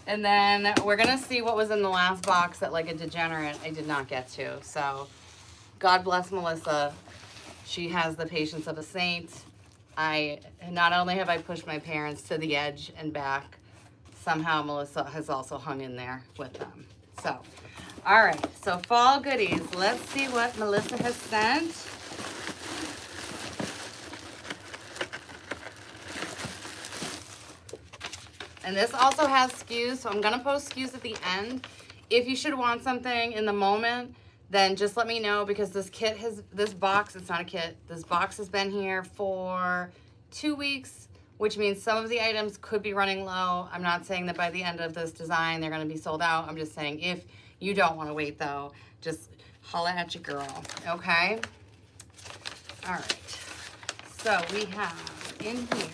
And then we're gonna see what was in the last box that, like a degenerate, I did not get to. So God bless Melissa. She has the patience of a saint. I not only have I pushed my parents to the edge and back, somehow Melissa has also hung in there with them. So, all right, so fall goodies. Let's see what Melissa has sent. And this also has SKUs, so I'm gonna post SKUs at the end. If you should want something in the moment, then just let me know, because this box, it's not a kit, this box has been here for 2 weeks, which means some of the items could be running low. I'm not saying that by the end of this design, they're gonna be sold out. I'm just saying if you don't wanna wait though, just holla at your girl, okay? All right, so we have in here,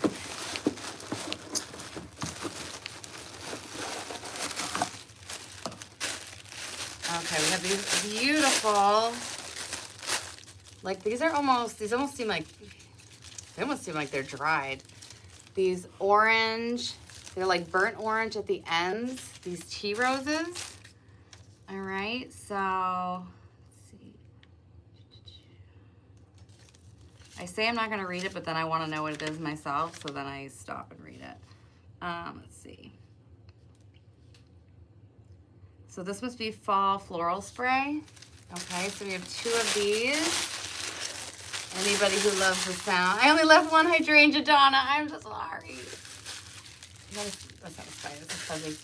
okay, we have these beautiful, like these almost seem like, they almost seem like they're dried. These orange, they're like burnt orange at the ends, these tea roses. All right, so, let's see. I say I'm not gonna read it, but then I wanna know what it is myself, so then I stop and read it. Let's see. So this must be fall floral spray. Okay, so we have 2 of these. Anybody who loves the sound. I only left 1 hydrangea, Donna. I'm so sorry. That's not a spider, that's a fuzzy.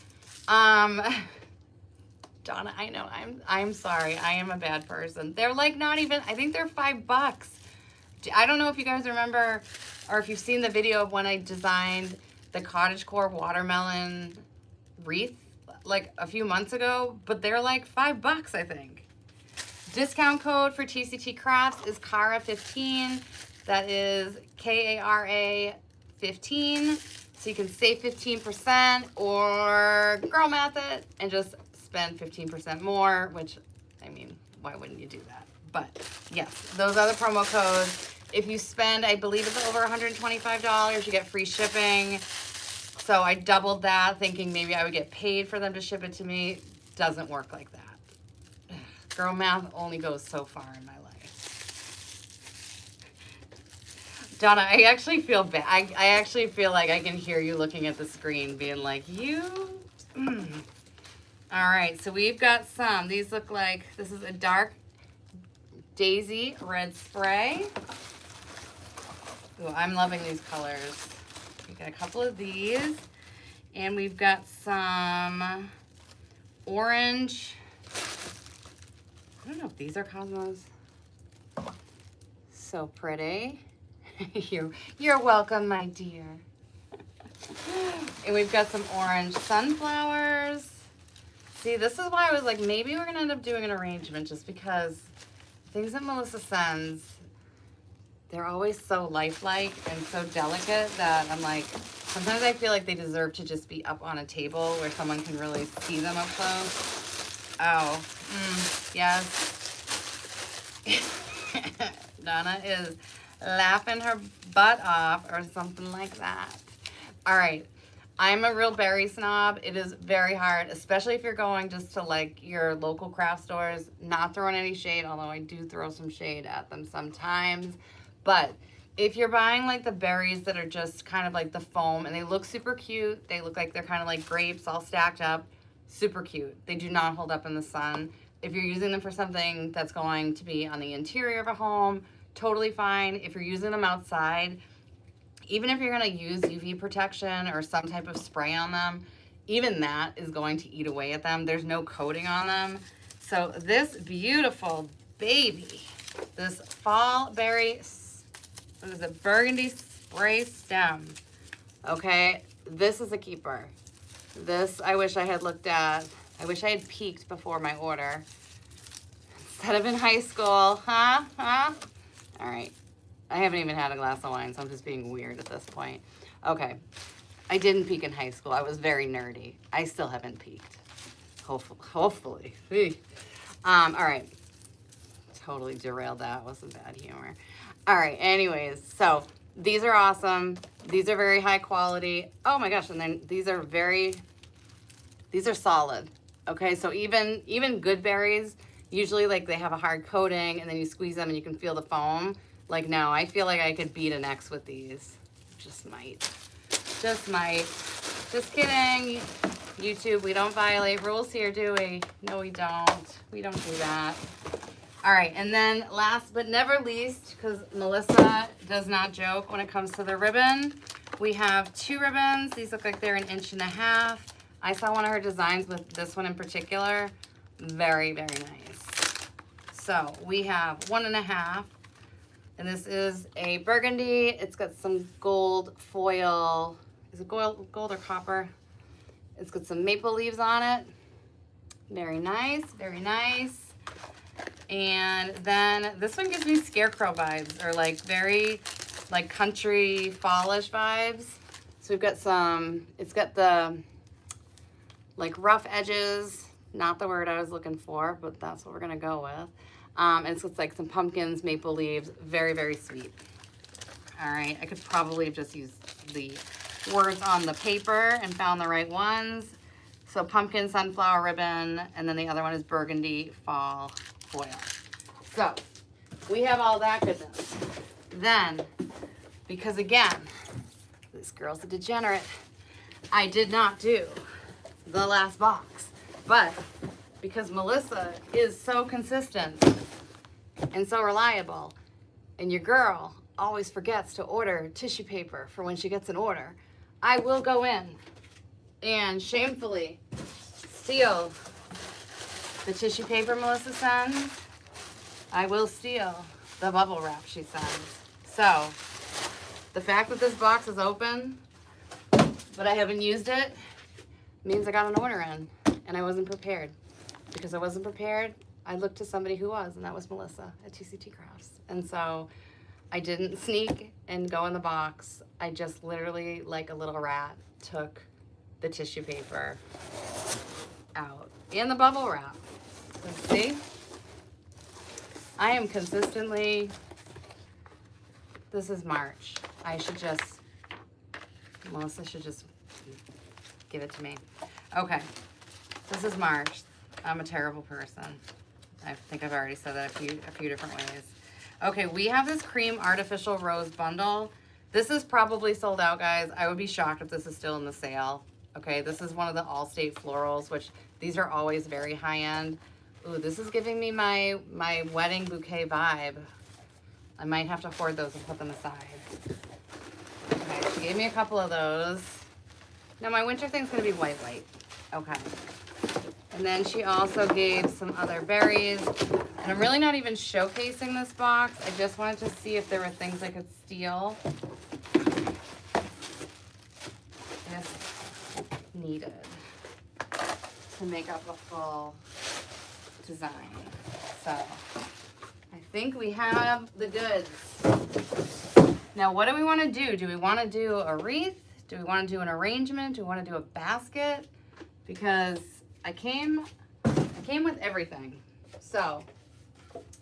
Donna, I know, I'm sorry. I am a bad person. They're like not even, I think they're $5. I don't know if you guys remember, or if you've seen the video of when I designed the cottagecore watermelon wreath like a few months ago, but they're like $5, I think. Discount code for TCT Crafts is Kara15. That is Kara 15. So you can save 15% or girl math it and just spend 15% more, which, I mean, why wouldn't you do that? But yes, those are the promo codes. If you spend, I believe it's over $125, you get free shipping. So I doubled that, thinking maybe I would get paid for them to ship it to me. Doesn't work like that. Girl math only goes so far in my life. Donna, I actually feel bad. I actually feel like I can hear you looking at the screen being like, you? All right, so we've got some. These look like, this is a dark daisy red spray. Ooh, I'm loving these colors. We got a couple of these, and we've got some orange. I don't know if these are Cosmos. So pretty. You're welcome, my dear. And we've got some orange sunflowers. See, this is why I was like, maybe we're gonna end up doing an arrangement, just because things that Melissa sends, they're always so lifelike and so delicate that I'm like, sometimes I feel like they deserve to just be up on a table where someone can really see them up close. Oh, yes. Donna is laughing her butt off or something like that. All right. I'm a real berry snob. It is very hard, especially if you're going just to like your local craft stores, not throwing any shade, although I do throw some shade at them sometimes. But if you're buying like the berries that are just kind of like the foam and they look super cute, they look like they're kind of like grapes all stacked up, super cute. They do not hold up in the sun. If you're using them for something that's going to be on the interior of a home, totally fine. If you're using them outside, even if you're gonna use UV protection or some type of spray on them, even that is going to eat away at them. There's no coating on them. So this beautiful baby, this fall berry, what is it, burgundy spray stem, okay? This is a keeper. This, I wish I had looked at, I wish I had peeked before my order. Instead of in high school, huh? All right. I haven't even had a glass of wine, so I'm just being weird at this point. Okay. I didn't peak in high school. I was very nerdy. I still haven't peaked. Hopefully. All right. Totally derailed that. Wasn't bad humor. All right. Anyways, so these are awesome. These are very high quality. Oh my gosh. And then these are very These are solid. Okay, so even good berries, usually like they have a hard coating and then you squeeze them and you can feel the foam. Like no, I feel like I could beat an X with these. Just might. Just might. Just kidding. YouTube, we don't violate rules here, do we? No, we don't. We don't do that. All right, and then last but never least, because Melissa does not joke when it comes to the ribbon, we have 2 ribbons. These look like they're 1.5 inches. I saw one of her designs with this one in particular. Very, very nice. So we have 1.5, and this is a burgundy. It's got some gold foil. Is it gold or copper? It's got some maple leaves on it. Very nice, very nice. And then this one gives me scarecrow vibes, or like very like country fallish vibes. So we've got some, it's got the like rough edges, not the word I was looking for, but that's what we're gonna go with. And it's got like some pumpkins, maple leaves, very, very sweet. All right, I could probably have just used the words on the paper and found the right ones. So pumpkin sunflower ribbon, and then the other one is burgundy fall foil. So we have all that goodness. Then, because again, this girl's a degenerate, I did not do the last box. But because Melissa is so consistent and so reliable, and your girl always forgets to order tissue paper for when she gets an order, I will go in and shamefully steal the tissue paper Melissa sends. I will steal the bubble wrap she sends. So the fact that this box is open, but I haven't used it, means I got an order in, and I wasn't prepared. Because I wasn't prepared, I looked to somebody who was, and that was Melissa at TCT Crafts. And so I didn't sneak and go in the box. I just literally, like a little rat, took the tissue paper out and the bubble wrap. Let's see. I am consistently, this is March. I should just, Melissa should just give it to me. Okay, this is March. I'm a terrible person. I think I've already said that a few different ways. Okay, we have this cream artificial rose bundle. This is probably sold out, guys. I would be shocked if this is still in the sale. Okay, this is one of the Allstate florals, which these are always very high end. Ooh, this is giving me my wedding bouquet vibe. I might have to hoard those and put them aside. Okay, she gave me a couple of those. Now my winter thing's gonna be white. Okay. And then she also gave some other berries. And I'm really not even showcasing this box. I just wanted to see if there were things I could steal if needed to make up a full design. So I think we have the goods. Now what do we want to do? Do we want to do a wreath? Do we want to do an arrangement? Do we want to do a basket? Because I came with everything. So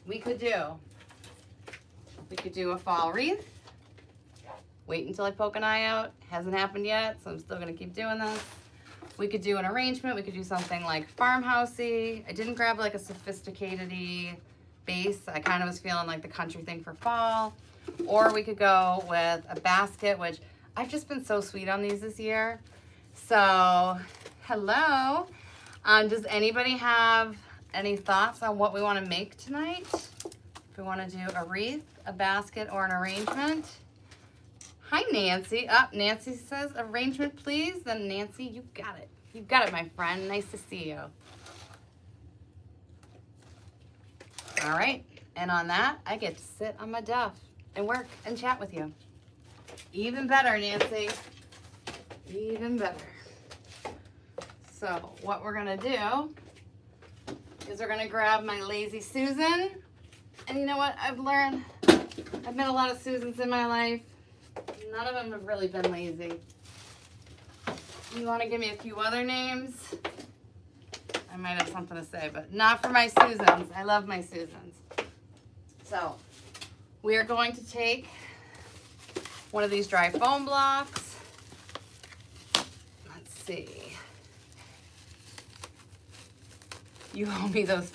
we could do a fall wreath. Wait until I poke an eye out. Hasn't happened yet, so I'm still gonna keep doing this. We could do an arrangement. We could do something like farmhousey. I didn't grab like a sophisticated-y base. I kind of was feeling like the country thing for fall. Or we could go with a basket, which I've just been so sweet on these this year. So, hello. Does anybody have any thoughts on what we want to make tonight? If we want to do a wreath, a basket, or an arrangement? Hi, Nancy. Nancy says arrangement, please. Then Nancy, you got it. You got it, my friend. Nice to see you. All right. And on that, I get to sit on my duff and work and chat with you. Even better, Nancy. Even better. So what we're going to do is we're going to grab my Lazy Susan. And you know what? I've learned, I've met a lot of Susans in my life. None of them have really been lazy. You want to give me a few other names? I might have something to say, but not for my Susans. I love my Susans. So we are going to take one of these dry foam blocks. Let's see. You owe me those.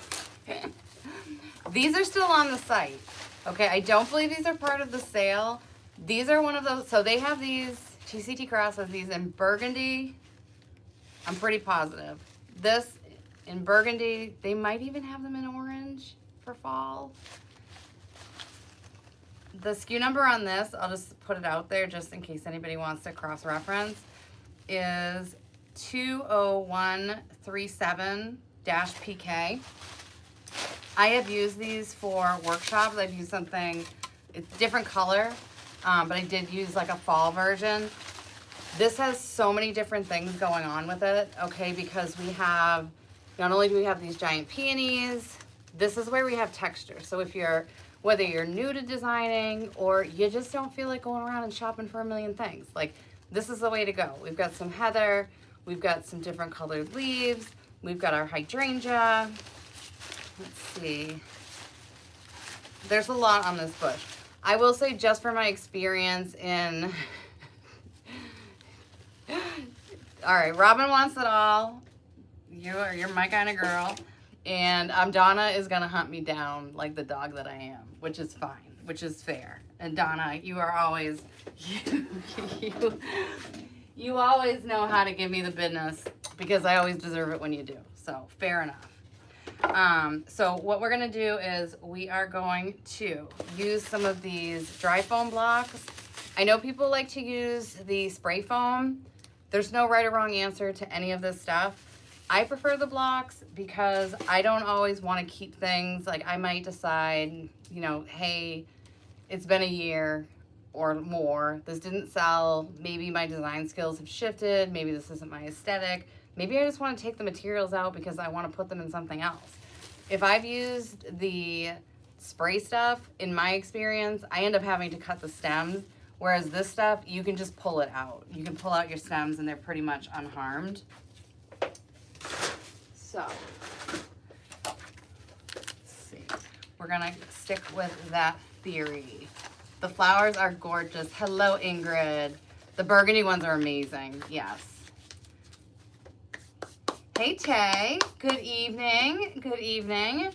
These are still on the site. Okay, I don't believe these are part of the sale. These are one of those, so they have these, TCT Cross has these in burgundy. I'm pretty positive. This in burgundy, they might even have them in orange for fall. The SKU number on this, I'll just put it out there just in case anybody wants to cross-reference, is 20137-PK. I have used these for workshops. I've used something, it's different color, but I did use like a fall version. This has so many different things going on with it, okay, because we have, not only do we have these giant peonies, this is where we have texture. So if you're, whether you're new to designing or you just don't feel like going around and shopping for a million things, like this is the way to go. We've got some heather, we've got some different colored leaves, we've got our hydrangea. Let's see. There's a lot on this bush. I will say, just for my experience in, all right, Robin wants it all. You're my kind of girl. And Donna is gonna hunt me down like the dog that I am, which is fine, which is fair. And Donna, you are always, you always know how to give me the business because I always deserve it when you do. So fair enough. So what we're gonna do is we are going to use some of these dry foam blocks. I know people like to use the spray foam. There's no right or wrong answer to any of this stuff. I prefer the blocks because I don't always want to keep things, like I might decide, you know, hey, it's been a year or more, this didn't sell, maybe my design skills have shifted, maybe this isn't my aesthetic, maybe I just want to take the materials out because I want to put them in something else. If I've used the spray stuff, in my experience, I end up having to cut the stems, whereas this stuff, you can just pull it out. You can pull out your stems and they're pretty much unharmed. So, let's see. We're gonna stick with that theory. The flowers are gorgeous. Hello, Ingrid. The burgundy ones are amazing, yes. Hey, Tay, good evening, good evening.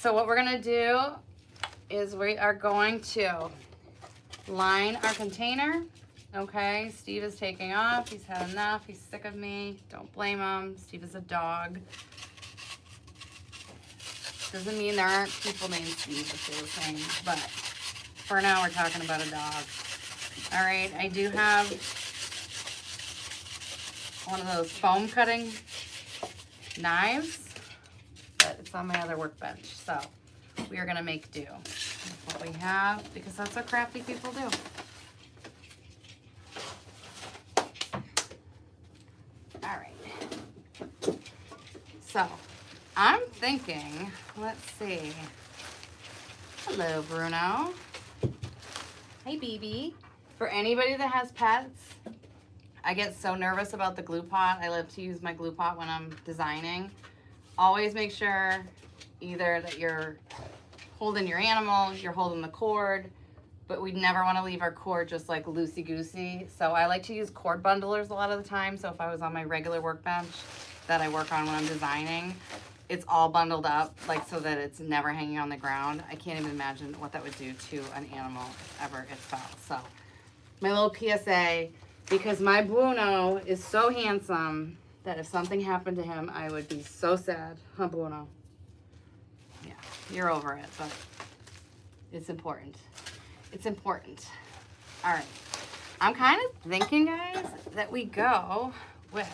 So what we're gonna do is we are going to line our container. Okay, Steve is taking off. He's had enough. He's sick of me. Don't blame him. Steve is a dog. Doesn't mean there aren't people named Steve that feel the same, but for now we're talking about a dog. All right, I do have one of those foam cutting knives, but it's on my other workbench. So we are gonna make do with what we have because that's what crafty people do. All right, so I'm thinking, let's see. Hello, Bruno. Hey, BB. For anybody that has pets, I get so nervous about the glue pot. I love to use my glue pot when I'm designing. Always make sure either that you're holding your animal, you're holding the cord, but we never want to leave our cord just like loosey-goosey. So I like to use cord bundlers a lot of the time. So if I was on my regular workbench that I work on when I'm designing, it's all bundled up, like so that it's never hanging on the ground. I can't even imagine what that would do to an animal if ever it fell. So my little PSA, because my Bruno is so handsome that if something happened to him, I would be so sad. Huh, Bruno? Yeah, you're over it, but it's important. It's important. All right. I'm kind of thinking, guys, that we go with,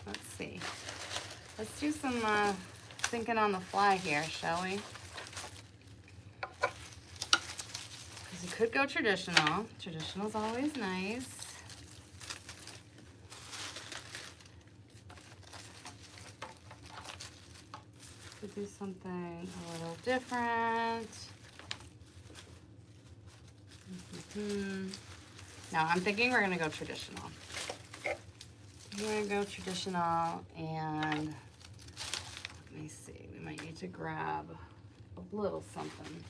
let's see. Let's do some thinking on the fly here, shall we? Because you could go traditional. Traditional's always nice. Could do something a little different. No, I'm thinking we're gonna go traditional. We're gonna go traditional, and let me see, we might need to grab a little something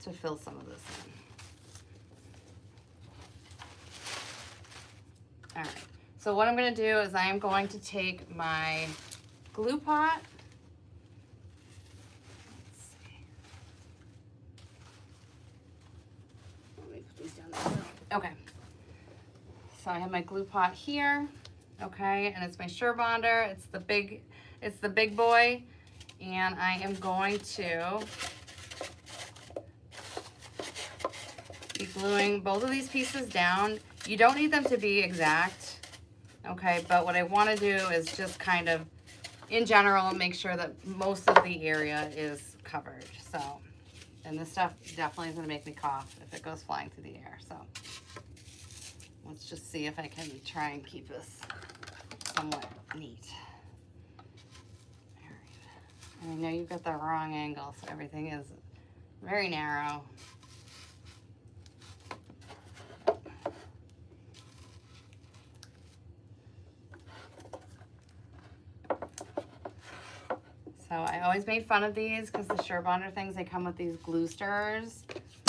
to fill some of this in. All right, So what I'm going to do is I am going to take my glue pot. Let's see. Let me put these down there. Okay. So I have my glue pot here. Okay, and it's my Surebonder. It's the big boy. And I am going to be gluing both of these pieces down. You don't need them to be exact, okay? But what I want to do is just kind of, in general, make sure that most of the area is covered. So, and this stuff definitely is going to make me cough if it goes flying through the air. So, let's just see if I can try and keep this somewhat neat. All right. And I know you've got the wrong angle, so everything is very narrow. So I always made fun of these because the Surebonder things, they come with these glue stirrers.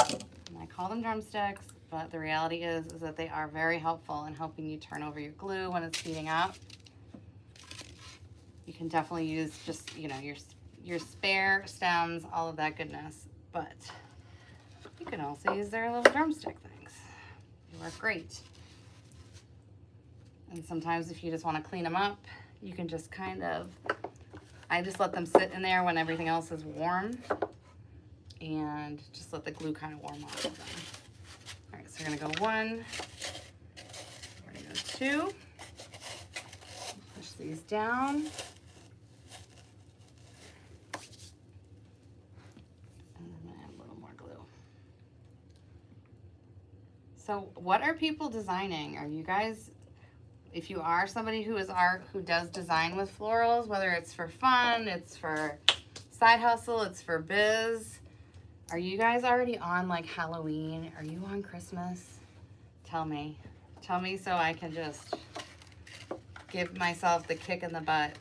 And I call them drumsticks, but the reality is that they are very helpful in helping you turn over your glue when it's heating up. You can definitely use just, you know, your spare stems, all of that goodness, but you can also use their little drumstick things. They work great. And sometimes if you just want to clean them up, you can just kind of, I just let them sit in there when everything else is warm and just let the glue kind of warm off of them. All right, so we're gonna go 1, we're gonna go 2, push these down. And then I'm gonna add a little more glue. So what are people designing? Are you guys, if you are somebody who does design with florals, whether it's for fun, it's for side hustle, it's for biz, are you guys already on like Halloween? Are you on Christmas? Tell me so I can just give myself the kick in the butt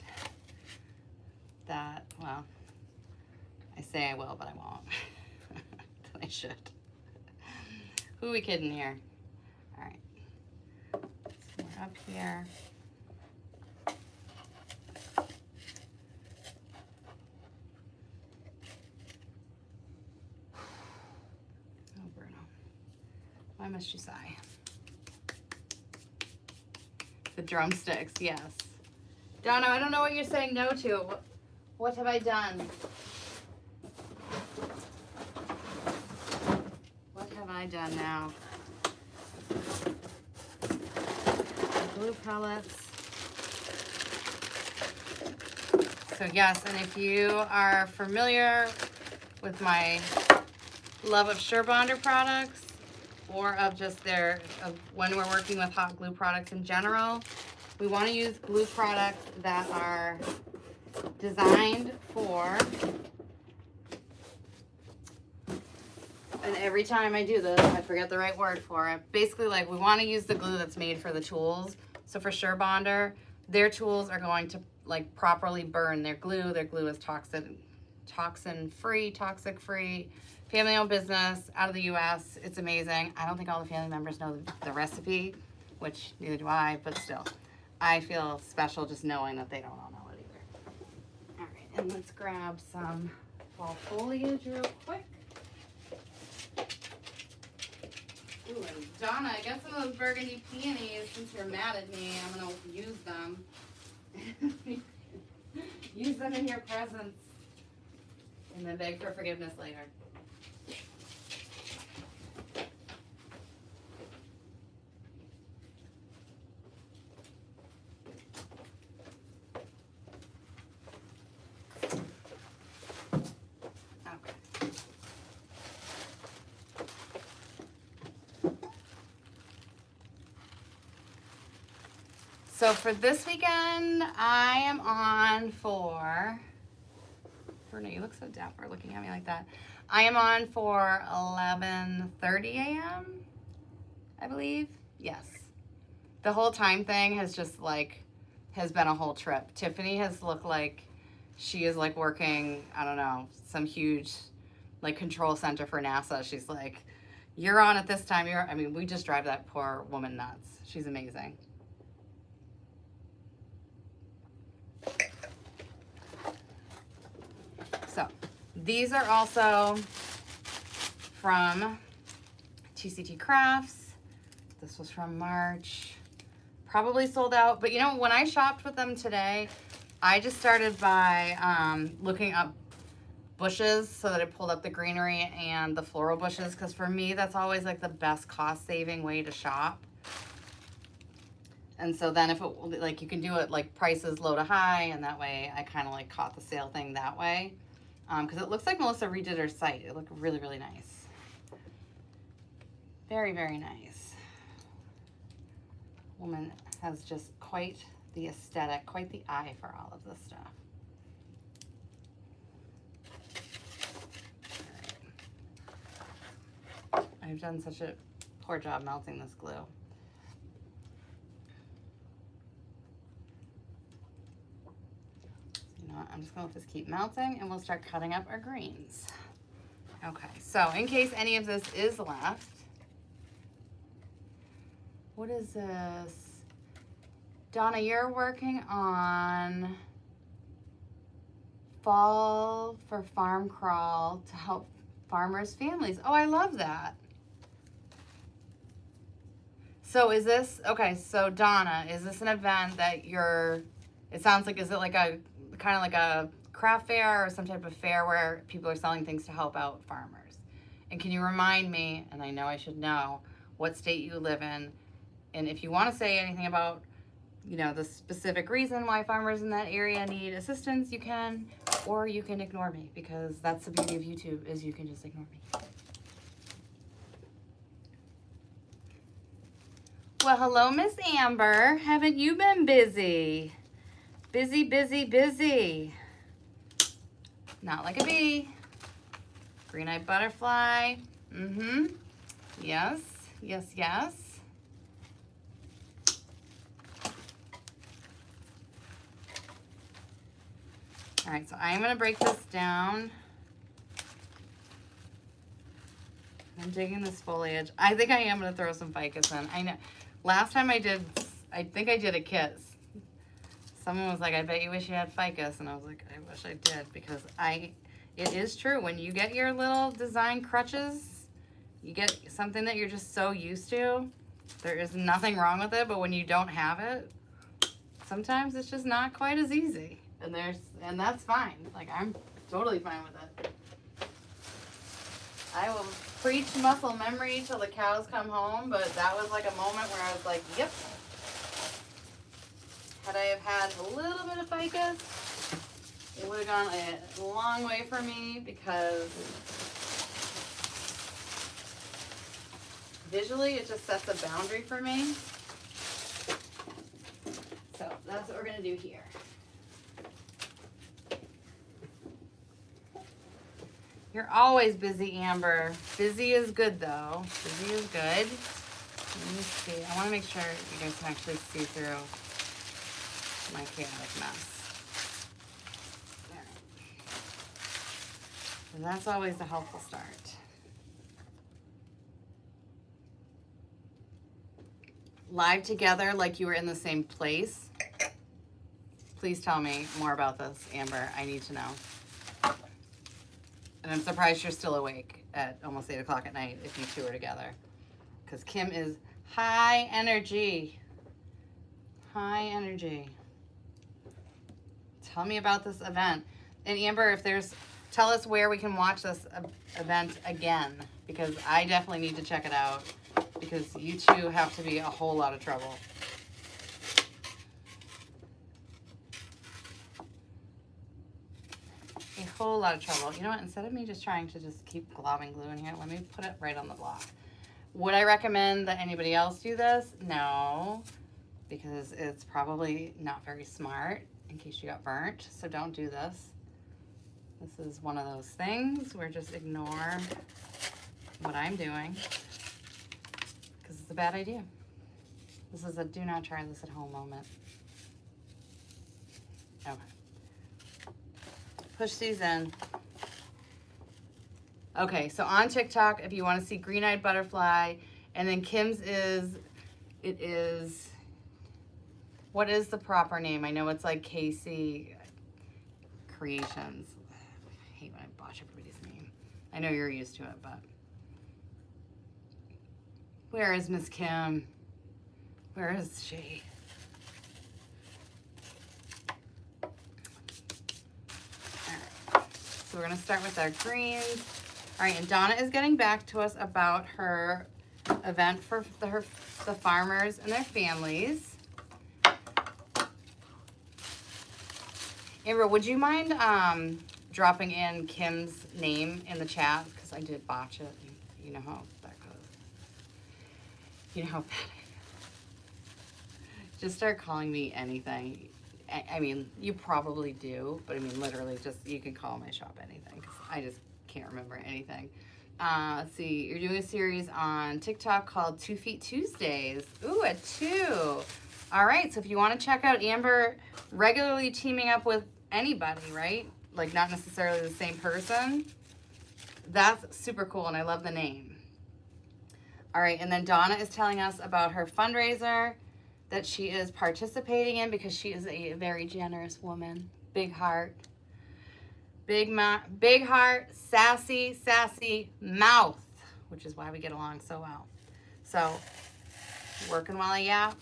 that, well, I say I will, but I won't. But I should. Who are we kidding here? All right. So we're up here. Oh, Bruno. Why must you sigh? The drumsticks, yes. Donna, I don't know what you're saying no to. What have I done? What have I done now? Glue pellets. So yes, and if you are familiar with my love of Surebonder products, or of just when we're working with hot glue products in general, we want to use glue products that are designed for, and every time I do this, I forget the right word for it. Basically, like, we want to use the glue that's made for the tools. So for Surebonder, their tools are going to like properly burn their glue. Their glue is toxin-free, toxic-free. Family-owned business out of the U.S. It's amazing. I don't think all the family members know the recipe, which neither do I, but still. I feel special just knowing that they don't all know it either. All right, and let's grab some fall foliage real quick. Ooh, and Donna, I got some of those burgundy peonies. Since you're mad at me, I'm going to use them. Use them in your presence. And then beg for forgiveness later. So for this weekend, I am on for, Bruno, you look so dapper looking at me like that. I am on for 11:30 a.m., I believe. Yes. The whole time thing has just like, has been a whole trip. Tiffany has looked like she is like working, I don't know, some huge like control center for NASA. She's like, you're on at this time. I mean, we just drive that poor woman nuts. She's amazing. These are also from TCT Crafts. This was from March. Probably sold out, but you know, when I shopped with them today, I just started by looking up bushes so that I pulled up the greenery and the floral bushes, because for me, that's always like the best cost-saving way to shop. And so then if it, like, you can do it like prices low to high, and that way I kind of like caught the sale thing that way. Because it looks like Melissa redid her site. It looked really, really nice. Very, very nice. Woman has just quite the aesthetic, quite the eye for all of this stuff. Right. I've done such a poor job melting this glue. You know what? I'm just gonna let this keep melting and we'll start cutting up our greens. Okay, so in case any of this is left, what is this? Donna, you're working on Fall for Farm Crawl to help farmers' families. Oh, I love that. So is this, okay, so Donna, is this an event that you're, it sounds like, is it like a, kind of like a craft fair or some type of fair where people are selling things to help out farmers? And can you remind me, and I know I should know, what state you live in? And if you want to say anything about, you know, the specific reason why farmers in that area need assistance, you can, or you can ignore me, because that's the beauty of YouTube, is you can just ignore me. Well, hello, Miss Amber. Haven't you been busy? Busy, busy, busy. Not like a bee. Green-eyed butterfly. Mm-hmm. Yes, yes, yes. All right, so I'm gonna break this down. I'm digging this foliage. I think I am gonna throw some ficus in. I know, last time I think I did a kit. Someone was like, I bet you wish you had ficus. And I was like, I wish I did, because it is true. When you get your little design crutches, you get something that you're just so used to, there is nothing wrong with it, but when you don't have it, sometimes it's just not quite as easy. And that's fine. Like, I'm totally fine with it. I will preach muscle memory till the cows come home, but that was like a moment where I was like, yep. Had I have had a little bit of ficus, it would have gone a long way for me, because visually it just sets a boundary for me. So that's what we're gonna do here. You're always busy, Amber. Busy is good, though. Busy is good. Let me see. I want to make sure you guys can actually see through my chaotic mess. All right. And that's always a helpful start. Live together like you were in the same place. Please tell me more about this, Amber. I need to know. And I'm surprised you're still awake at almost 8 o'clock at night if you two are together. Because Kim is high energy. High energy. Tell me about this event. And Amber, tell us where we can watch this event again. Because I definitely need to check it out. Because you two have to be a whole lot of trouble. A whole lot of trouble. You know what? Instead of me just trying to just keep globbing glue in here, let me put it right on the block. Would I recommend that anybody else do this? No, because it's probably not very smart in case you got burnt. So don't do this. This is one of those things where just ignore what I'm doing, because it's a bad idea. This is a do not try this at home moment. Okay. Push these in. Okay, so on TikTok, if you want to see green-eyed butterfly, and then Kim's what is the proper name? I know it's like KC Creations. I hate when I botch I know you're used to it, but. Where is Miss Kim? Where is she? So we're gonna start with our greens. All right, and Donna is getting back to us about her event for the farmers and their families. Amber, would you mind dropping in Kim's name in the chat? Because I did botch it. You know how that goes. You know how bad I am. Just start calling me anything. I mean, you probably do, but I mean, literally, just you can call my shop anything because I just can't remember anything. Let's see, you're doing a series on TikTok called 2 Feet Tuesdays. Ooh, at 2. All right, so if you want to check out Amber regularly teaming up with anybody, right? Like not necessarily the same person. That's super cool, and I love the name. All right, and then Donna is telling us about her fundraiser that she is participating in because she is a very generous woman. Big heart. Big heart, sassy mouth, which is why we get along so well. So, working while I yap.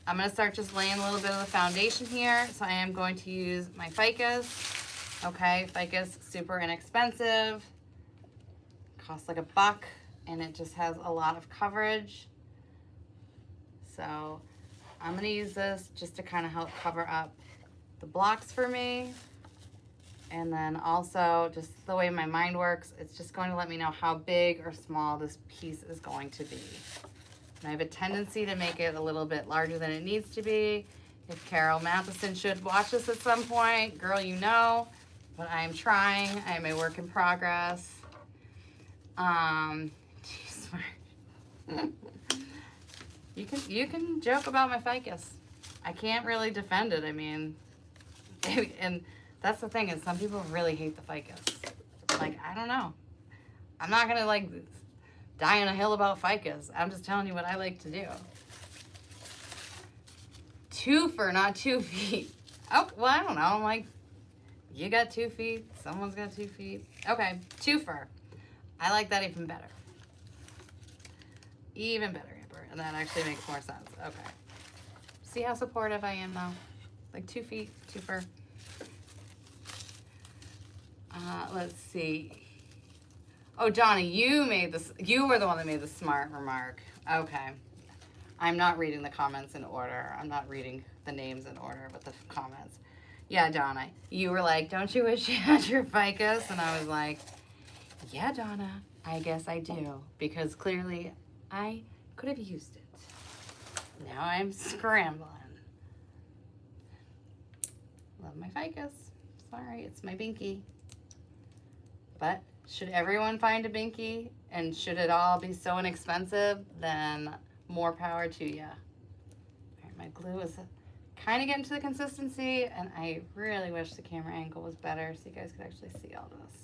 I'm going to start just laying a little bit of the foundation here. So I am going to use my ficus. Okay, ficus, super inexpensive. Costs like $1, and it just has a lot of coverage. So I'm going to use this just to kind of help cover up the blocks for me. And then also, just the way my mind works, it's just going to let me know how big or small this piece is going to be. And I have a tendency to make it a little bit larger than it needs to be. If Carol Matheson should watch this at some point, girl, you know, but I am trying. I am a work in progress. Geez, you can joke about my ficus. I can't really defend it. I mean, and that's the thing is some people really hate the ficus. Like, I don't know. I'm not going to, like, die on a hill about ficus. I'm just telling you what I like to do. 2 for, not 2 feet. Oh, well, I don't know. I'm like, you got 2 feet. Someone's got 2 feet. Okay, 2 for. I like that even better. Even better, Amber. And that actually makes more sense. Okay. See how supportive I am, though? Like 2 feet, 2 for. Let's see. Oh, Johnny, you made this. You were the one that made the smart remark. Okay. I'm not reading the comments in order. I'm not reading the names in order, but the comments. Yeah, Donna, you were like, don't you wish you had your ficus? And I was like, yeah, Donna, I guess I do. Because clearly I could have used it. Now I'm scrambling. Love my ficus. Sorry, it's my binky. But should everyone find a binky and should it all be so inexpensive, then more power to you. All right, my glue is kind of getting to the consistency, and I really wish the camera angle was better so you guys could actually see all this.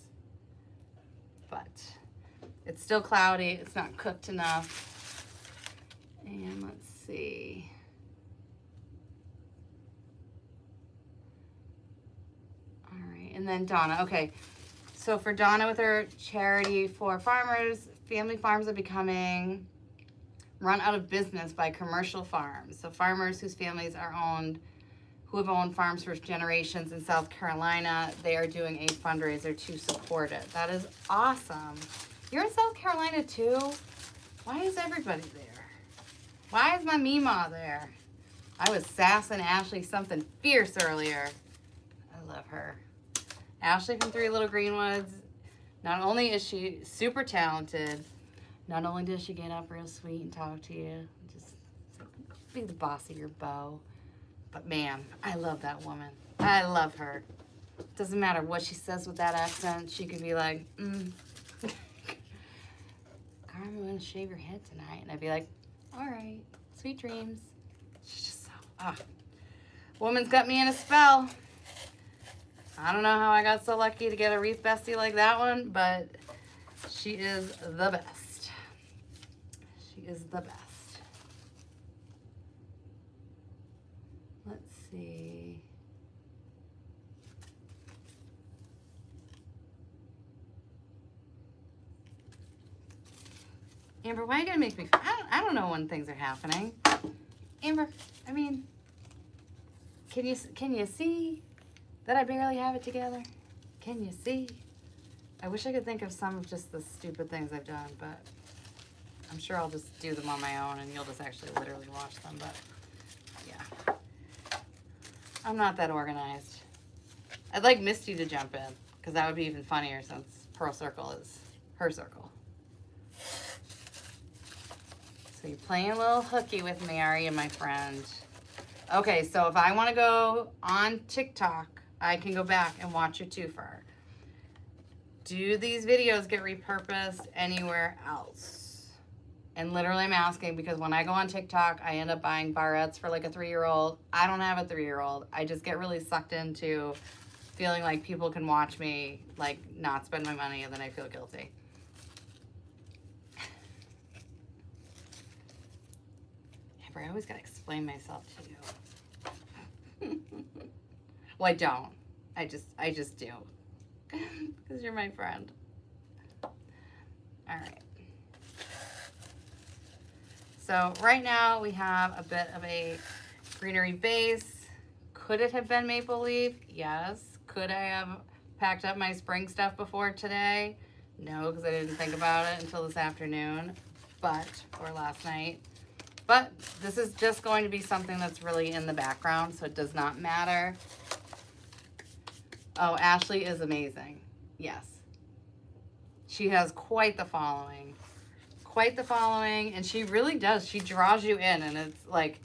But it's still cloudy. It's not cooked enough. And let's see. All right, and then Donna. Okay. So for Donna with her charity for farmers, family farms are becoming run out of business by commercial farms. So farmers whose families are owned, who have owned farms for generations in South Carolina, they are doing a fundraiser to support it. That is awesome. You're in South Carolina too? Why is everybody there? Why is my Meemaw there? I was sassing Ashley something fierce earlier. I love her. Ashley from Three Little Greenwoods, not only is she super talented, not only does she get up real sweet and talk to you, just be the boss of your beau, but man, I love that woman. I love her. Doesn't matter what she says with that accent, she could be like, Carmen, I'm gonna shave your head tonight. And I'd be like, all right, sweet dreams. She's just so, woman's got me in a spell. I don't know how I got so lucky to get a wreath bestie like that one, but she is the best. She is the best. Let's see. Amber, why are you gonna make me? I don't know when things are happening. Amber, I mean, can you see that I barely have it together? Can you see? I wish I could think of some of just the stupid things I've done, but I'm sure I'll just do them on my own and you'll just actually literally watch them, but yeah. I'm not that organized. I'd like Misty to jump in, because that would be even funnier since Pearl Circle is her circle. So you're playing a little hooky with me, are you, my friend? Okay, so if I want to go on TikTok, I can go back and watch your twofer. Do these videos get repurposed anywhere else? And literally I'm asking because when I go on TikTok, I end up buying barrettes for like a 3-year-old. I don't have a 3-year-old. I just get really sucked into feeling like people can watch me, like, not spend my money, and then I feel guilty. I always gotta explain myself to you. Well, I don't. I just do. Because you're my friend. All right. So right now we have a bit of a greenery base. Could it have been maple leaf? Yes. Could I have packed up my spring stuff before today? No, because I didn't think about it until this afternoon, or last night. But this is just going to be something that's really in the background, so it does not matter. Oh, Ashley is amazing. Yes. She has quite the following. Quite the following, and she really does. She draws you in, and it's like,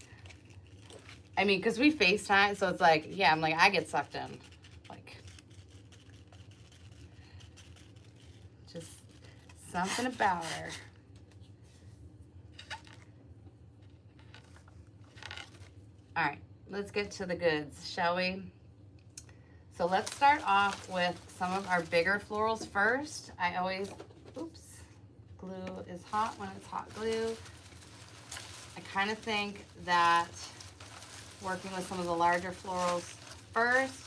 I mean, because we FaceTime, so it's like, yeah, I'm like, I get sucked in. Like, just something about her. All right, let's get to the goods, shall we? So let's start off with some of our bigger florals first. I always, oops, glue is hot when it's hot glue. I kind of think that working with some of the larger florals first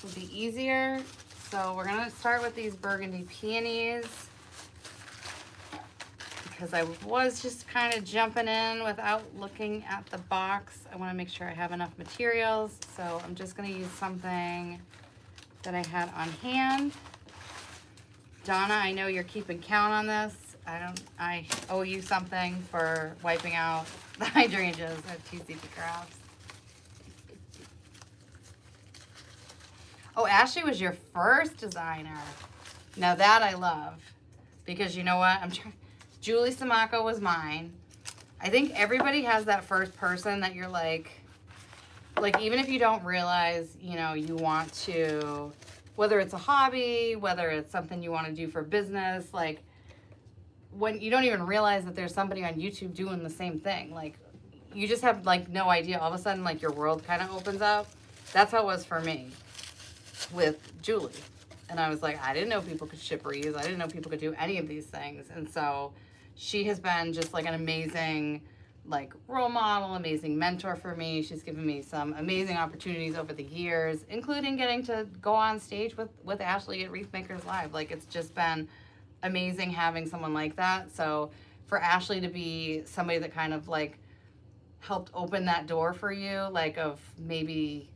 would be easier. So we're gonna start with these burgundy peonies, because I was just kind of jumping in without looking at the box. I want to make sure I have enough materials, so I'm just going to use something that I had on hand. Donna, I know you're keeping count on this. I owe you something for wiping out the hydrangeas at TCP Crafts. Oh, Ashley was your first designer. Now that I love, because you know what? Julie Samako was mine. I think everybody has that first person that you're like even if you don't realize, you know, you want to, whether it's a hobby, whether it's something you want to do for business, like when you don't even realize that there's somebody on YouTube doing the same thing, like you just have like no idea. All of a sudden, like your world kind of opens up. That's how it was for me with Julie. And I was like, I didn't know people could ship reeds. I didn't know people could do any of these things. And so she has been just like an amazing like role model, amazing mentor for me. She's given me some amazing opportunities over the years, including getting to go on stage with Ashley at Wreath Makers Live. Like it's just been amazing having someone like that. So for Ashley to be somebody that kind of like helped open that door for you, like of maybe,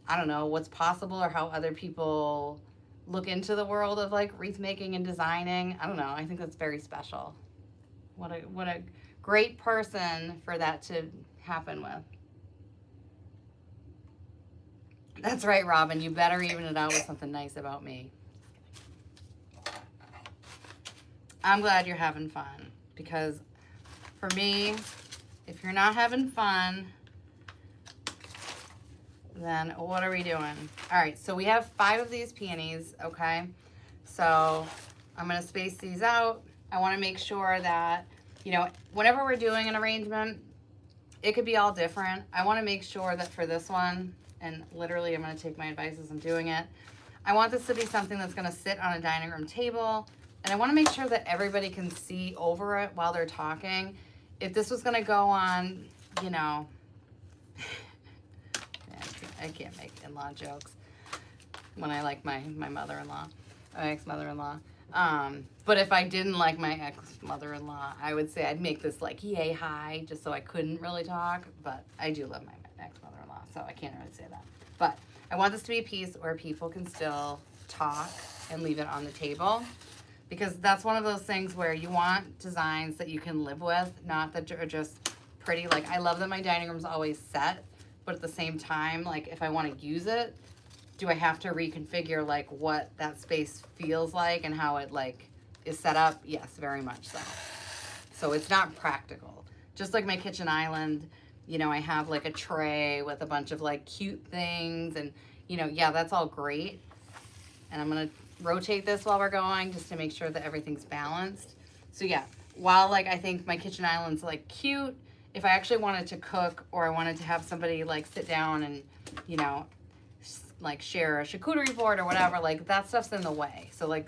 I don't know, what's possible or how other people look into the world of like wreath making and designing. I don't know. I think that's very special. What a great person for that to happen with. That's right, Robin. You better even it out with something nice about me. I'm glad you're having fun, because for me, if you're not having fun, then what are we doing? All right, so we have 5 of these peonies, okay? So I'm gonna space these out. I wanna make sure that, you know, whenever we're doing an arrangement, it could be all different. I wanna make sure that for this one, and literally I'm gonna take my advice as I'm doing it, I want this to be something that's gonna sit on a dining room table, and I wanna make sure that everybody can see over it while they're talking. If this was gonna go on, you know, I can't make in-law jokes when I like my mother-in-law, my ex-mother-in-law. But if I didn't like my ex-mother-in-law, I would say I'd make this like yay high just so I couldn't really talk. But I do love my ex-mother-in-law, so I can't really say that. But I want this to be a piece where people can still talk and leave it on the table, because that's one of those things where you want designs that you can live with, not that are just pretty. Like, I love that my dining room's always set, but at the same time, like, if I want to use it, do I have to reconfigure like what that space feels like and how it like is set up? Yes, very much so. So it's not practical. Just like my kitchen island, you know, I have like a tray with a bunch of like cute things, and you know, yeah, that's all great. And I'm gonna rotate this while we're going just to make sure that everything's balanced. So yeah, while like I think my kitchen island's like cute, if I actually wanted to cook or I wanted to have somebody like sit down and, you know, like share a charcuterie board or whatever, like that stuff's in the way. So like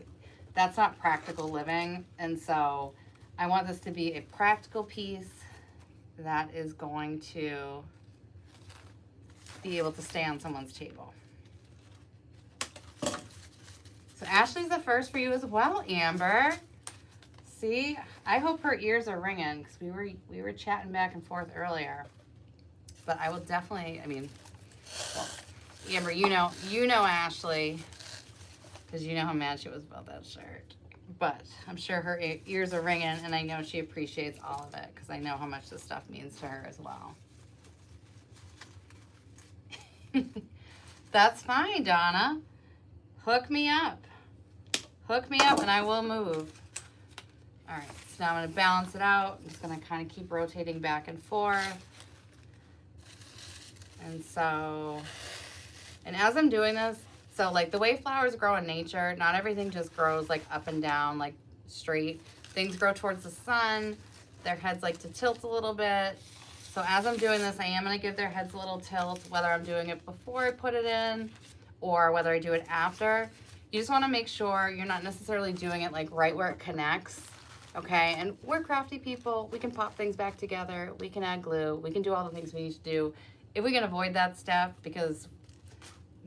that's not practical living. And so I want this to be a practical piece that is going to be able to stay on someone's table. So Ashley's the first for you as well, Amber. See, I hope her ears are ringing, because we were chatting back and forth earlier. But I will definitely, I mean, well, Amber, you know Ashley, because you know how mad she was about that shirt. But I'm sure her ears are ringing, and I know she appreciates all of it, because I know how much this stuff means to her as well. That's fine, Donna. Hook me up. Hook me up and I will move. All right, so now I'm going to balance it out. I'm just going to kind of keep rotating back and forth. And so, and as I'm doing this, so like the way flowers grow in nature, not everything just grows like up and down, like straight. Things grow towards the sun. Their heads like to tilt a little bit. So as I'm doing this, I am going to give their heads a little tilt, whether I'm doing it before I put it in or whether I do it after. You just want to make sure you're not necessarily doing it like right where it connects, okay? And we're crafty people. We can pop things back together. We can add glue. We can do all the things we need to do. If we can avoid that step because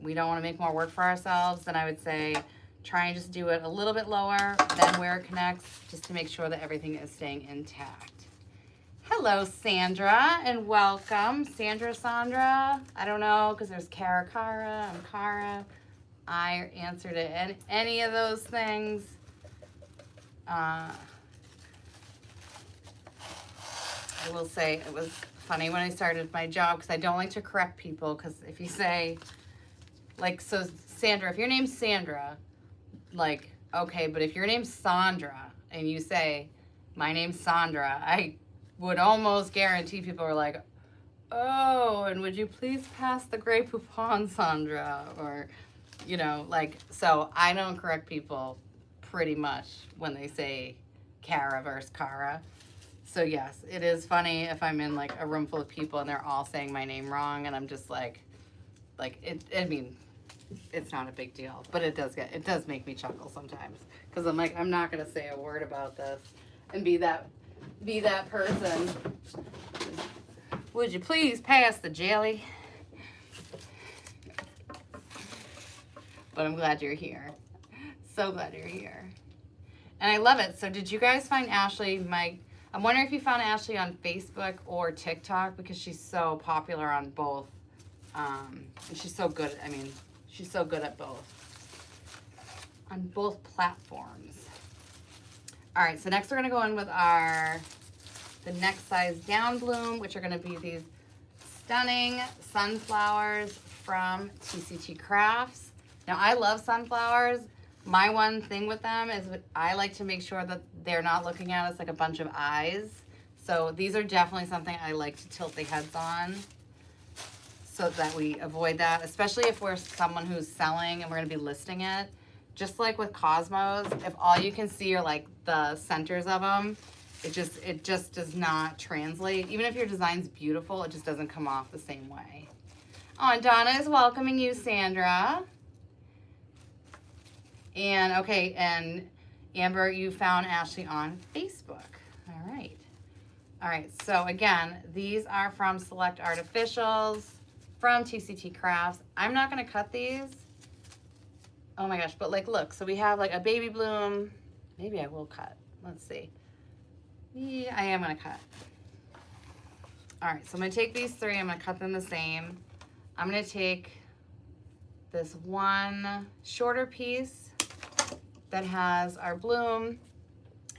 we don't want to make more work for ourselves, then I would say try and just do it a little bit lower than where it connects, just to make sure that everything is staying intact. Hello, Sandra, and welcome. Sandra, I don't know, because there's Cara, I'm Cara. I answered it any of those things. I will say it was funny when I started my job, because I don't like to correct people, because if you say, like, so Sandra, if your name's Sandra, like, okay, but if your name's Sandra and you say, my name's Sandra, I would almost guarantee people are like, oh, and would you please pass the Grey Poupon, Sandra? Or, you know, like, so I don't correct people pretty much when they say Cara versus Cara. So yes, it is funny if I'm in like a room full of people and they're all saying my name wrong, and I'm just like it. I mean, it's not a big deal, but it does make me chuckle sometimes, because I'm like, I'm not gonna say a word about this and be that person. Would you please pass the jelly? But I'm glad you're here. So glad you're here. And I love it. So did you guys find Ashley? I'm wondering if you found Ashley on Facebook or TikTok, because she's so popular on both. And she's so good. I mean, she's so good at both. On both platforms. All right, so next we're gonna go in with the next size down bloom, which are gonna be these stunning sunflowers from TCT Crafts. Now, I love sunflowers. My one thing with them is I like to make sure that they're not looking at us like a bunch of eyes. So these are definitely something I like to tilt the heads on, so that we avoid that, especially if we're someone who's selling and we're gonna be listing it. Just like with Cosmos, if all you can see are like the centers of them, it just does not translate. Even if your design's beautiful, it just doesn't come off the same way. Oh, and Donna is welcoming you, Sandra. And okay, and Amber, you found Ashley on Facebook. All right. All right, so again, these are from Select Artificials from TCT Crafts. I'm not gonna cut these. Oh my gosh, but like, look, so we have like a baby bloom, Maybe I will cut. Let's see. Yeah, I am gonna cut. All right, so I'm gonna take these three, I'm gonna cut them the same. I'm gonna take this one shorter piece that has our bloom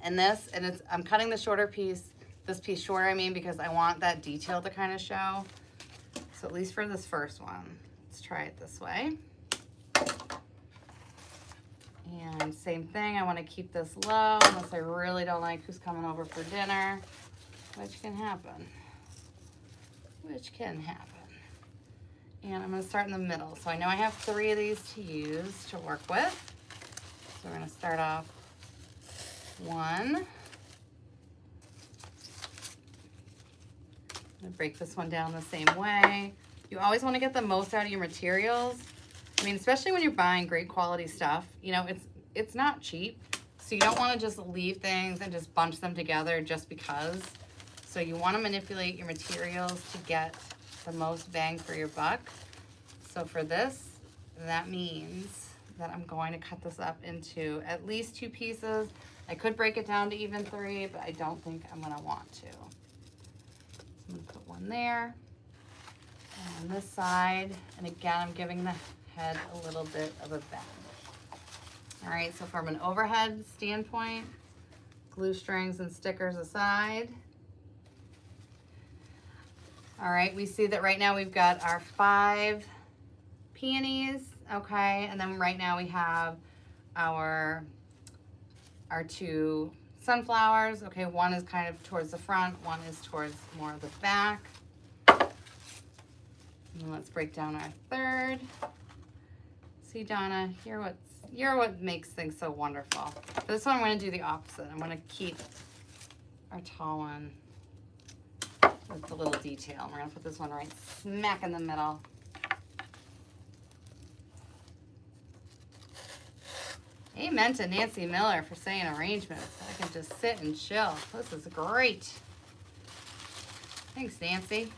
and this, and I'm cutting the shorter piece, this piece shorter, I mean, because I want that detail to kind of show. So at least for this first one, let's try it this way. And same thing, I want to keep this low unless I really don't like who's coming over for dinner, which can happen. And I'm going to start in the middle. So I know I have 3 of these to use to work with. So we're going to start off 1. I'm going to break this one down the same way. You always want to get the most out of your materials. I mean, especially when you're buying great quality stuff, you know, it's not cheap. So you don't want to just leave things and just bunch them together just because. So you want to manipulate your materials to get the most bang for your buck. So for this, that means that I'm going to cut this up into at least 2 pieces. I could break it down to even 3, but I don't think I'm going to want to. So I'm going to put one there. And on this side, and again, I'm giving the head a little bit of a bend. All right, so from an overhead standpoint, glue strings and stickers aside. All right, we see that right now we've got our 5 peonies, okay, and then right now we have our 2 sunflowers, okay, one is kind of towards the front, one is towards more of the back. And let's break down our 3rd. See, Donna, you're what makes things so wonderful. For this one, I'm going to do the opposite. I'm going to keep our tall one with the little detail. We're going to put this one right smack in the middle. Amen to Nancy Miller for saying arrangements. I can just sit and chill. This is great. Thanks, Nancy.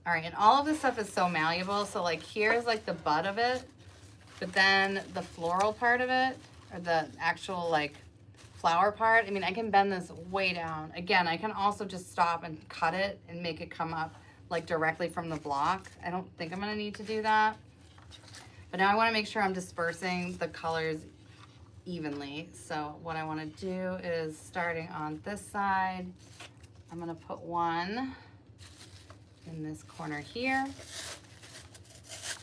All right, and all of this stuff is so malleable. So like here's like the butt of it, but then the floral part of it, or the actual like flower part, I mean, I can bend this way down. Again, I can also just stop and cut it and make it come up like directly from the block. I don't think I'm gonna need to do that. But now I wanna make sure I'm dispersing the colors evenly. So what I wanna do is starting on this side, I'm gonna put one in this corner here.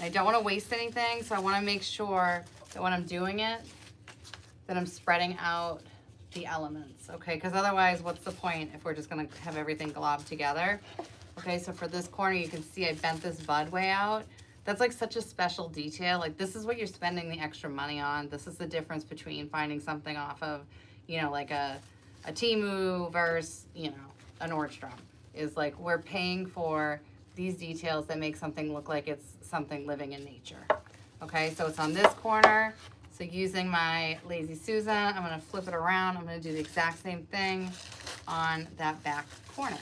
I don't want to waste anything, so I want to make sure that when I'm doing it, that I'm spreading out the elements, okay? Because otherwise, what's the point if we're just going to have everything globbed together? Okay, so for this corner, you can see I bent this bud way out. That's like such a special detail. Like this is what you're spending the extra money on. This is the difference between finding something off of, you know, like a Temu versus, you know, a Nordstrom. Is like we're paying for these details that make something look like it's something living in nature. Okay, so it's on this corner. So using my Lazy Susan, I'm gonna flip it around. I'm gonna do the exact same thing on that back corner.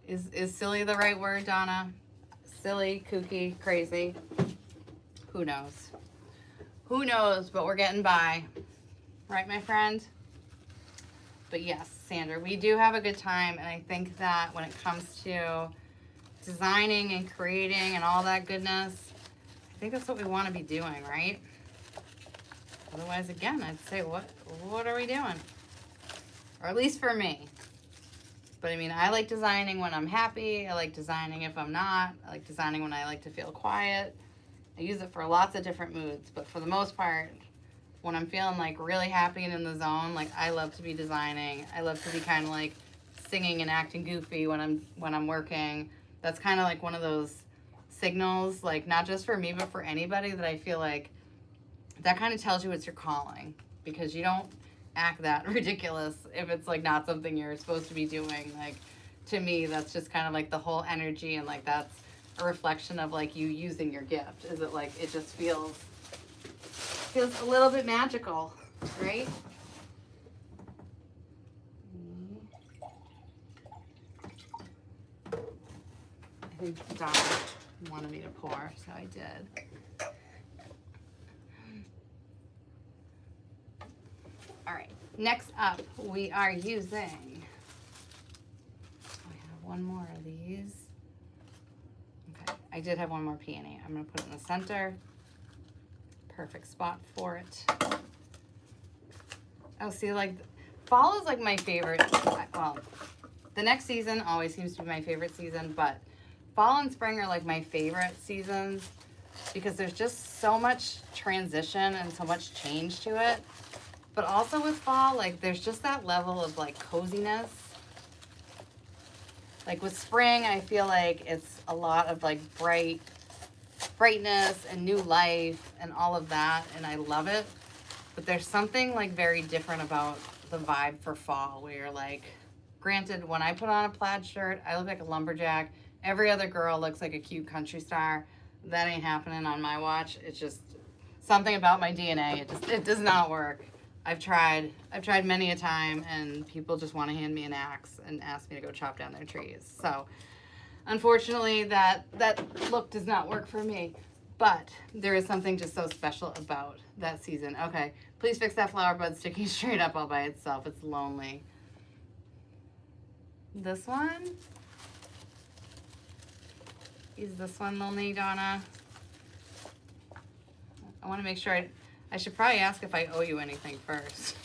Is silly the right word, Donna? Silly, kooky, crazy. Who knows? Who knows, but we're getting by. Right, my friend? But yes, Sandra, we do have a good time, and I think that when it comes to designing and creating and all that goodness, I think that's what we want to be doing, right? Otherwise, again, I'd say, what are we doing? Or at least for me. But I mean, I like designing when I'm happy. I like designing if I'm not. I like designing when I like to feel quiet. I use it for lots of different moods, but for the most part, when I'm feeling like really happy and in the zone, like I love to be designing. I love to be kind of like singing and acting goofy when I'm working. That's kind of like one of those signals, like not just for me, but for anybody, that I feel like that kind of tells you it's your calling, because you don't act that ridiculous if it's like not something you're supposed to be doing. Like to me, that's just kind of like the whole energy, and like that's a reflection of like you using your gift. Is it like it just feels a little bit magical, right? think Donna wanted me to pour, so I did. All right, next up, we are using, I have one more of these. Okay, I did have one more peony. I'm gonna put it in the center. Perfect spot for it. Oh, see, like, fall is like my favorite, well, the next season always seems to be my favorite season, but fall and spring are like my favorite seasons because there's just so much transition and so much change to it. But also with fall, like there's just that level of like coziness. Like with spring, I feel like it's a lot of like brightness and new life and all of that, and I love it. But there's something like very different about the vibe for fall where you're like, granted, when I put on a plaid shirt, I look like a lumberjack. Every other girl looks like a cute country star. That ain't happening on my watch. It's just something about my DNA. It does not work. I've tried many a time, and people just want to hand me an axe and ask me to go chop down their trees. So unfortunately, that look does not work for me. But there is something just so special about that season. Okay, please fix that flower bud sticking straight up all by itself. It's lonely. This one? Is this one lonely, Donna? I want to make sure I should probably ask if I owe you anything first.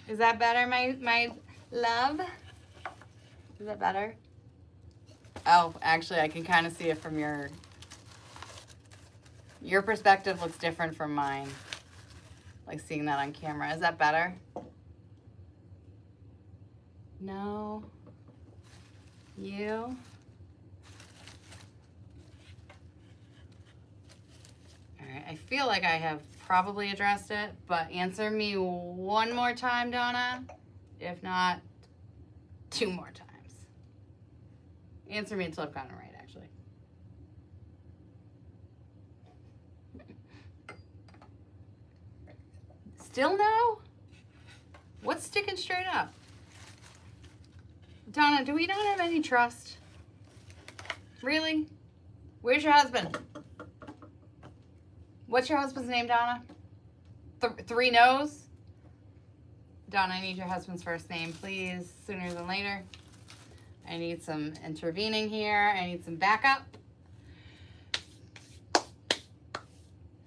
Is that better, my love? Is that better? Oh, actually, I can kind of see it from your perspective looks different from mine. Like seeing that on camera. Is that better? No. You? Alright, I feel like I have probably addressed it, but answer me one more time, Donna. If not, 2 more times. Answer me until I've gotten it right, actually. Still no? What's sticking straight up? Donna, do we not have any trust? Really? Where's your husband? What's your husband's name, Donna? 3 no's? Donna, I need your husband's first name, please, sooner than later. I need some intervening here. I need some backup.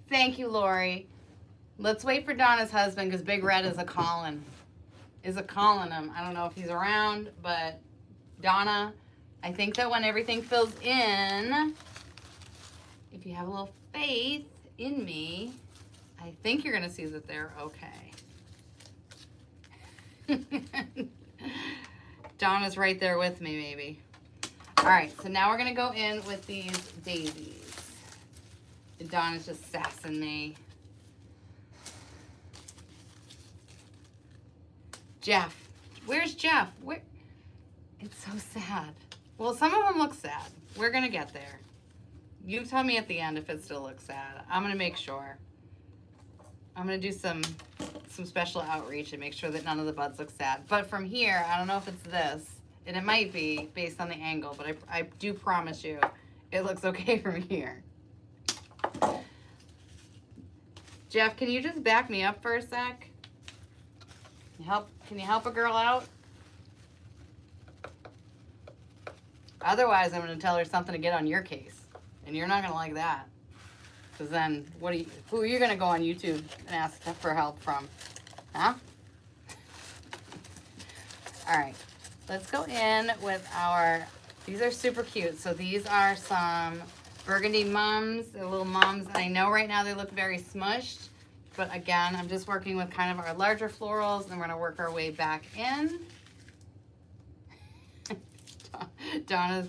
Thank you, Lori. Let's wait for Donna's husband because Big Red is calling him. I don't know if he's around, but Donna, I think that when everything fills in, if you have a little faith in me, I think you're going to see that they're okay. Donna's right there with me, maybe. All right, so now we're going to go in with these daisies. Donna's just sassing me. Jeff. Where's Jeff? Where? It's so sad. Well, some of them look sad. We're going to get there. You tell me at the end if it still looks sad. I'm going to make sure. I'm going to do some special outreach and make sure that none of the buds look sad. But from here, I don't know if it's this, and it might be based on the angle, but I do promise you it looks okay from here. Jeff, can you just back me up for a sec? Can you help a girl out? Otherwise, I'm going to tell her something to get on your case. And you're not going to like that. Because then, who are you going to go on YouTube and ask for help from? Huh? All right. Let's go in with these are super cute. So these are some burgundy mums. They're little mums. I know right now they look very smushed. But again, I'm just working with kind of our larger florals, and we're going to work our way back in. Donna,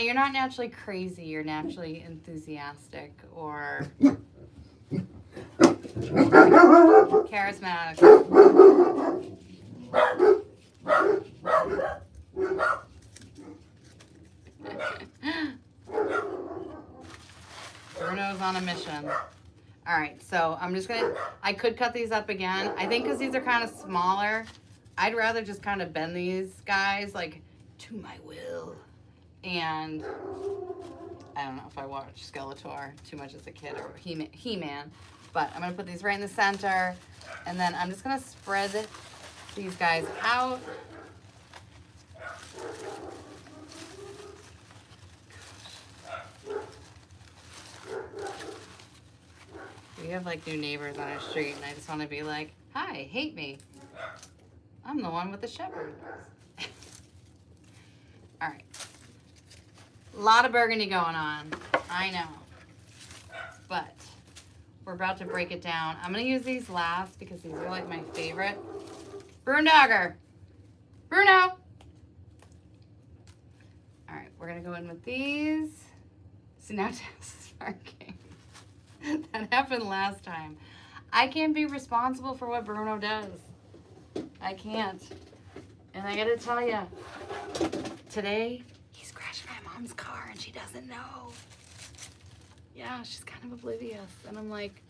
you're not naturally crazy. You're naturally enthusiastic or charismatic. Bruno's on a mission. All right, so I'm just gonna, I could cut these up again. I think because these are kind of smaller, I'd rather just kind of bend these guys like to my will. And I don't know if I watched Skeletor too much as a kid or He-Man, but I'm gonna put these right in the center, and then I'm just gonna spread these guys out. We have like new neighbors on our street, and I just want to be like, hi, hate me. I'm the one with the shepherd. All right. A lot of burgundy going on. I know. But we're about to break it down. I'm going to use these last because these are like my favorite. Brewdogger. Bruno. All right. We're going to go in with these. See, now Tess is barking. That happened last time. I can't be responsible for what Bruno does. I can't. And I gotta tell you, today he scratched my mom's car and she doesn't know. Yeah, she's kind of oblivious. And I'm like,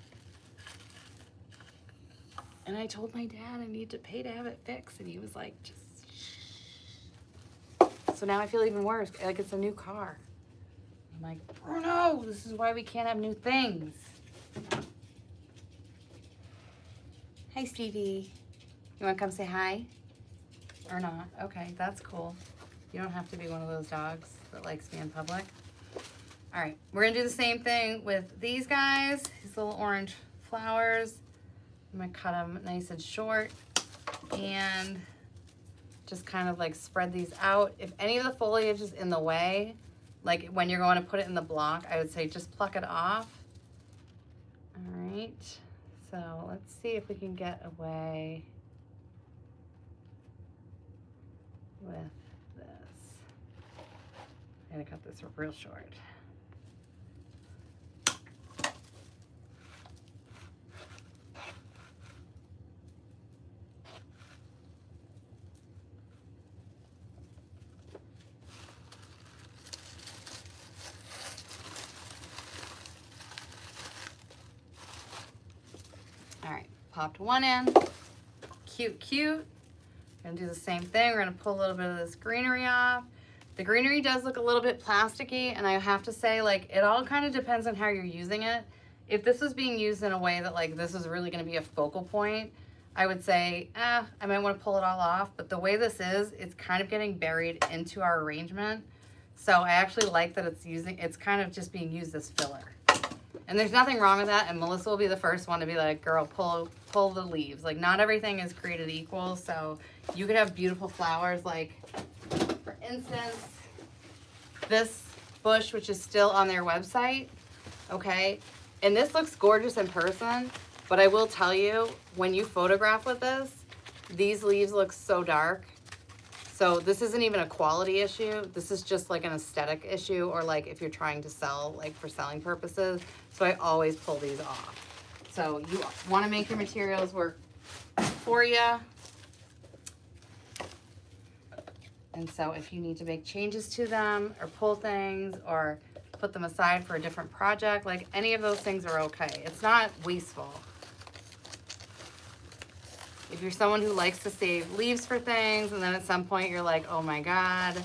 and I told my dad I need to pay to have it fixed. And he was like, just shh. So now I feel even worse. Like it's a new car. I'm like, Bruno, this is why we can't have new things. Hi, Stevie. You want to come say hi? Or not? Okay, that's cool. You don't have to be one of those dogs that likes to be in public. All right, we're going to do the same thing with these guys, these little orange flowers. I'm going to cut them nice and short and just kind of like spread these out. If any of the foliage is in the way, like when you're going to put it in the block, I would say just pluck it off. All right, so let's see if we can get away with this. I'm gonna cut this real short. All right, popped one in. Cute, cute. Gonna do the same thing. We're gonna pull a little bit of this greenery off. The greenery does look a little bit plasticky, and I have to say, like, it all kind of depends on how you're using it. If this was being used in a way that, like, this is really gonna be a focal point, I would say, I might wanna pull it all off, but the way this is, it's kind of getting buried into our arrangement. So I actually like that it's kind of just being used as filler. And there's nothing wrong with that, and Melissa will be the first one to be like, girl, pull the leaves. Like, not everything is created equal, so you could have beautiful flowers. Like, for instance, this bush, which is still on their website, okay? And this looks gorgeous in person, but I will tell you, when you photograph with this, these leaves look so dark. So this isn't even a quality issue. This is just like an aesthetic issue, or like if you're trying to sell, like for selling purposes. So I always pull these off. So you want to make your materials work for you. And so if you need to make changes to them or pull things or put them aside for a different project, like any of those things are okay. It's not wasteful. If you're someone who likes to save leaves for things and then at some point you're like, oh my God,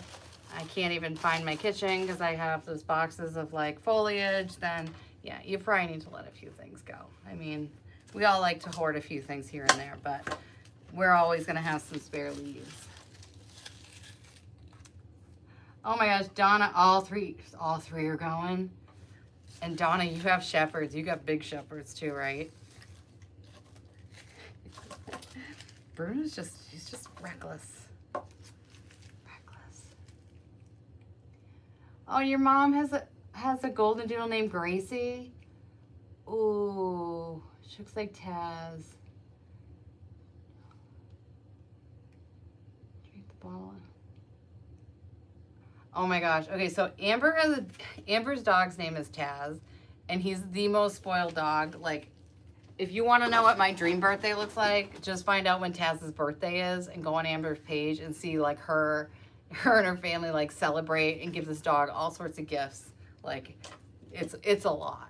I can't even find my kitchen because I have those boxes of like foliage, then yeah, you probably need to let a few things go. I mean, we all like to hoard a few things here and there, but we're always gonna have some spare leaves. Oh my gosh, Donna, all three are going. And Donna, you have shepherds. You got big shepherds too, right? Bruno's he's just reckless. Reckless. Oh, your mom has a golden doodle named Gracie. Ooh, she looks like Taz. Drink the bottle. Oh my gosh. Okay, so Amber's dog's name is Taz, and he's the most spoiled dog. Like, if you want to know what my dream birthday looks like, just find out when Taz's birthday is and go on Amber's page and see like her and her family like celebrate and give this dog all sorts of gifts. Like, it's a lot,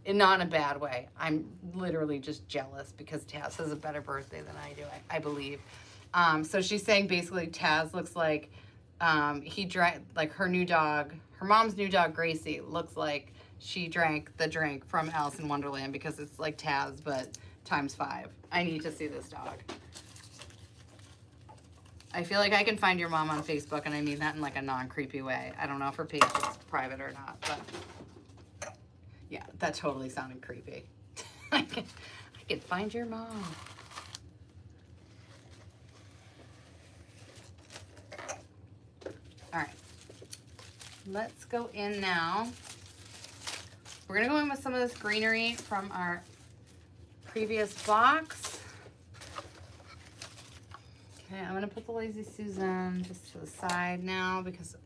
and not in a bad way. I'm literally just jealous because Taz has a better birthday than I do, I believe. So she's saying basically Taz looks like he drank, like her new dog, her mom's new dog Gracie looks like she drank the drink from Alice in Wonderland because it's like Taz but times 5. I need to see this dog. I feel like I can find your mom on Facebook, and I mean that in like a non-creepy way. I don't know if her page is private or not, but yeah, that totally sounded creepy. I can find your mom. All right, let's go in now. We're gonna go in with some of this greenery from our previous box. Okay, I'm gonna put the Lazy Susan just to the side now because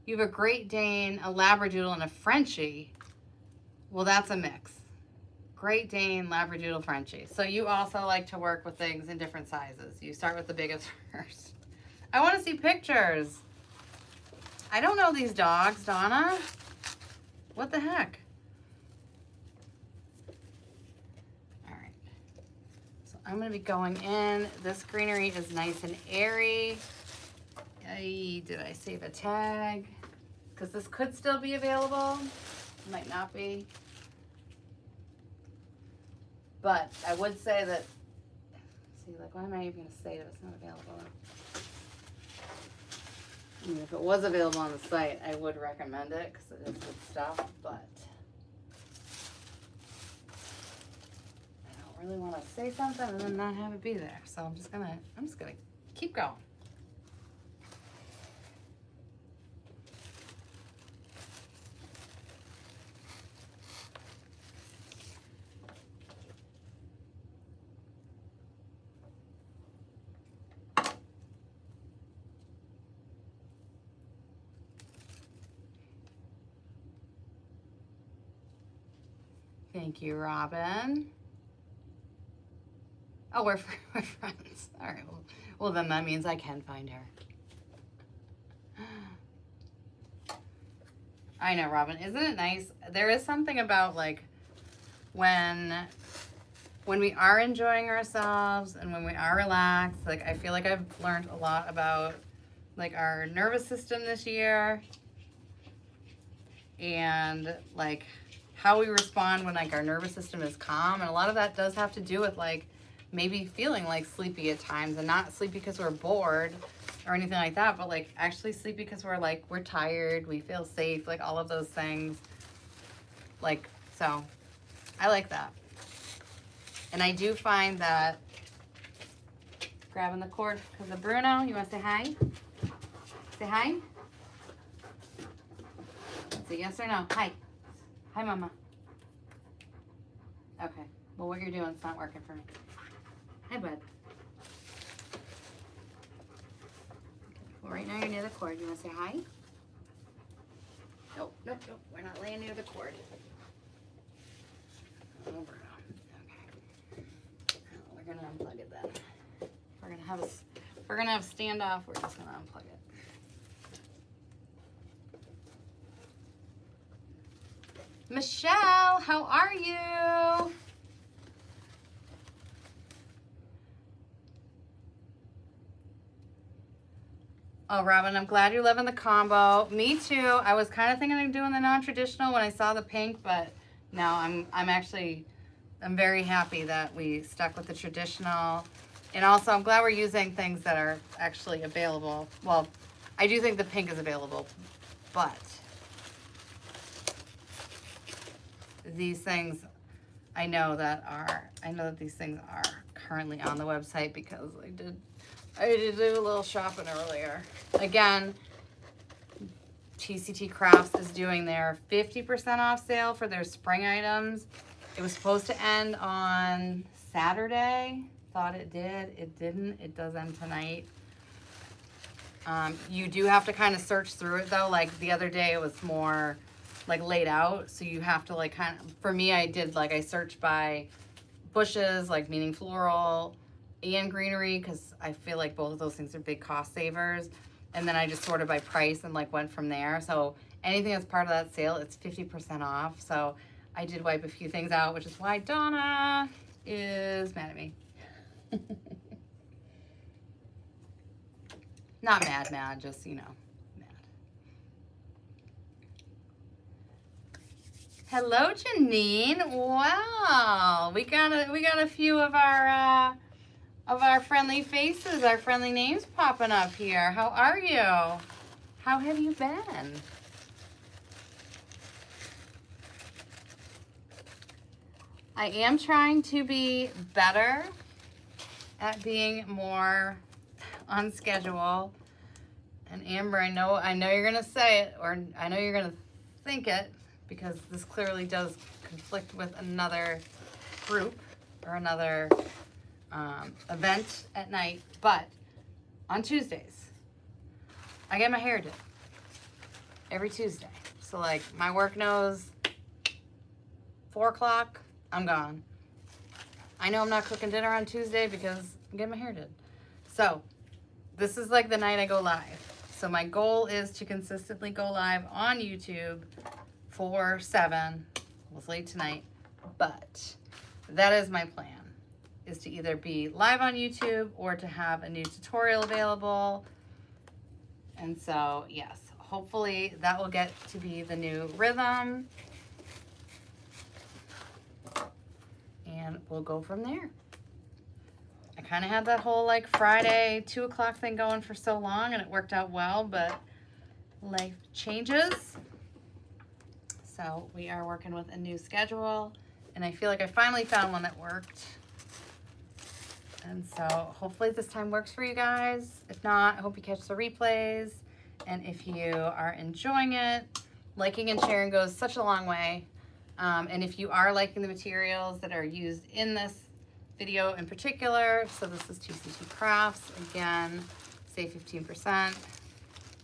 you have a Great Dane, a Labradoodle, and a Frenchie. Well, that's a mix. Great Dane, Labradoodle, Frenchie. So you also like to work with things in different sizes. You start with the biggest first. I want to see pictures. I don't know these dogs, Donna. What the heck? All right. So I'm going to be going in. This greenery is nice and airy. Did I save a tag? Because this could still be available. Might not be. But I would say that, see, like, why am I even going to say that it's not available? I mean, if it was available on the site, I would recommend it because it is good stuff, but I don't really want to say something and then not have it be there. So I'm just gonna keep going. Thank you, Robin. Oh, we're friends. All right. Well, then that means I can find her. I know, Robin. Isn't it nice? There is something about like when we are enjoying ourselves and when we are relaxed. Like I feel like I've learned a lot about like our nervous system this year and like how we respond when like our nervous system is calm, and a lot of that does have to do with like maybe feeling like sleepy at times, and not sleepy because we're bored or anything like that, but like actually sleepy because we're tired, we feel safe, like all of those things. Like, so I like that. And I do find that grabbing the cord because of Bruno. You want to say hi? Say hi. Say yes or no. Hi. Hi, Mama. Okay. Well, what you're doing is not working for me. Hi, bud. Well, right now you're near the cord. You want to say hi? Nope, nope, nope. We're not laying near the cord. Oh, Bruno. Okay. We're gonna unplug it then. We're gonna have standoff. We're just gonna unplug it. Michelle, how are you? Oh, Robin, I'm glad you're loving the combo. Me too. I was kind of thinking of doing the non-traditional when I saw the pink, but no, I'm very happy that we stuck with the traditional. And also, I'm glad we're using things that are actually available. Well, I do think the pink is available, but these things, I know that these things are currently on the website because I did do a little shopping earlier. Again, TCT Crafts is doing their 50% off sale for their spring items. It was supposed to end on Saturday. Thought it did. It didn't. It does end tonight. You do have to kind of search through it though. Like the other day it was more like laid out. So you have to like kind of, for me, I did like, I searched by bushes, like meaning floral and greenery, because I feel like both of those things are big cost savers. And then I just sorted by price and like went from there. So anything that's part of that sale, it's 50% off. So I did wipe a few things out, which is why Donna is mad at me. Not mad, just, you know, mad. Hello, Janine. Wow, we got a few of our friendly faces, our friendly names popping up here. How are you? How have you been? I am trying to be better at being more on schedule. And Amber, I know you're gonna say it, or I know you're gonna think it, because this clearly does conflict with another group or another event at night. But on Tuesdays, I get my hair done every Tuesday. So like my work knows 4 o'clock, I'm gone. I know I'm not cooking dinner on Tuesday because I'm getting my hair done. So this is like the night I go live. So my goal is to consistently go live on YouTube for 7. It was late tonight, but that is my plan, is to either be live on YouTube or to have a new tutorial available. And so, yes, hopefully that will get to be the new rhythm. And we'll go from there. I kind of had that whole like Friday 2 o'clock thing going for so long, and it worked out well, but life changes. So we are working with a new schedule, and I feel like I finally found one that worked. And so hopefully this time works for you guys. If not, I hope you catch the replays. And if you are enjoying it, liking and sharing goes such a long way. And if you are liking the materials that are used in this video in particular, so this is TCT Crafts, again, save 15%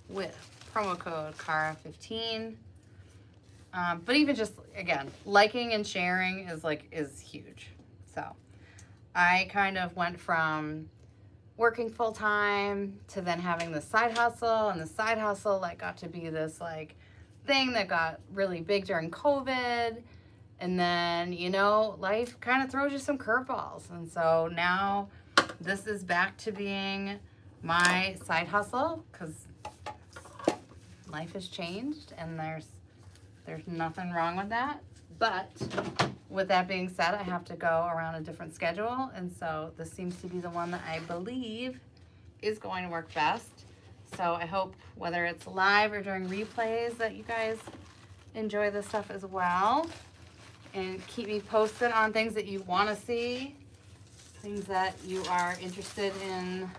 with promo code CARA15. But even just, again, liking and sharing is huge. So I kind of went from working full time to then having the side hustle, and the side hustle like got to be this like thing that got really big during COVID. And then, you know, life kind of throws you some curveballs. And so now this is back to being my side hustle, because life has changed and there's nothing wrong with that. But with that being said, I have to go around a different schedule. And so this seems to be the one that I believe is going to work best. So I hope, whether it's live or during replays, that you guys enjoy this stuff as well. And keep me posted on things that you want to see, things that you are interested in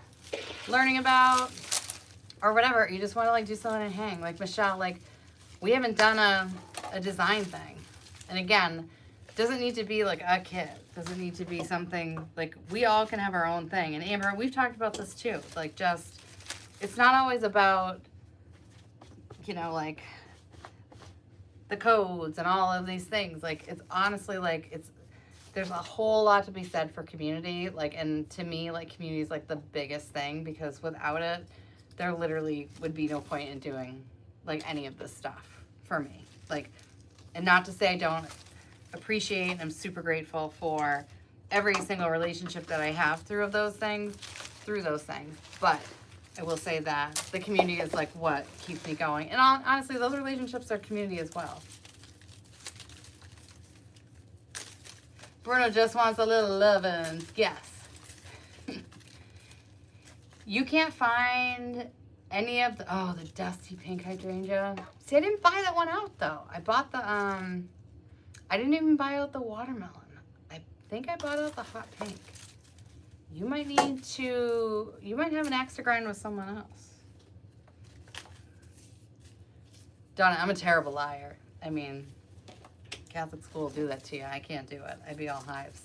learning about, or whatever. You just want to like do something and hang. Like Michelle, like we haven't done a design thing. And again, doesn't need to be like a kit. Doesn't need to be something like, we all can have our own thing. And Amber, we've talked about this too. Like just, it's not always about, you know, like the codes and all of these things. Like it's honestly like there's a whole lot to be said for community. Like, and to me, like community is like the biggest thing, because without it, there literally would be no point in doing like any of this stuff for me. Like, and not to say I don't appreciate and I'm super grateful for every single relationship that I have through those things, but I will say that the community is like what keeps me going. And honestly, those relationships are community as well. Bruno just wants a little lovin'. Yes. You can't find any of the, oh, the dusty pink hydrangea. See, I didn't buy that one out though. I bought the, I didn't even buy out the watermelon. I think I bought out the hot pink. You might have an axe to grind with someone else. Donna, I'm a terrible liar. I mean, Catholic school will do that to you. I can't do it. I'd be all hives.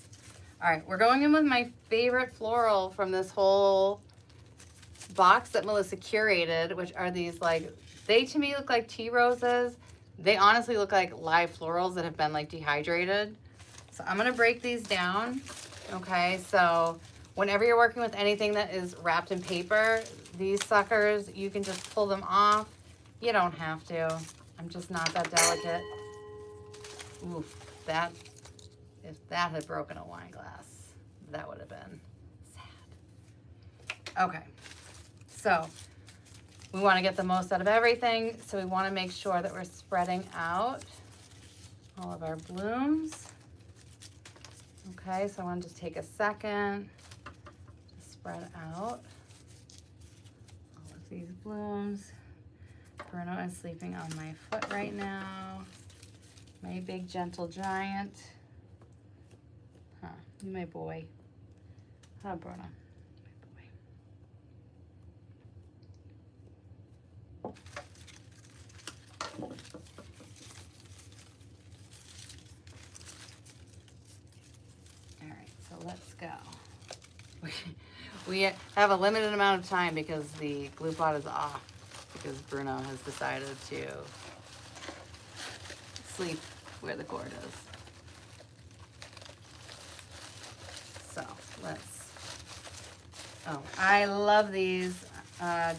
All right, we're going in with my favorite floral from this whole box that Melissa curated, which are these like, they to me look like tea roses. They honestly look like live florals that have been like dehydrated. So I'm gonna break these down. Okay, so whenever you're working with anything that is wrapped in paper, these suckers, you can just pull them off. You don't have to. I'm just not that delicate. Oof, if that had broken a wine glass, that would have been sad. Okay, so we want to get the most out of everything, so we want to make sure that we're spreading out all of our blooms. Okay, so I want to just take a second to spread out all of these blooms. Bruno is sleeping on my foot right now. My big gentle giant. Huh, you my boy. Huh, Bruno, my boy. All right, so let's go. We have a limited amount of time because the glue pot is off, because Bruno has decided to sleep where the cord is. So let's, oh, I love these. Oh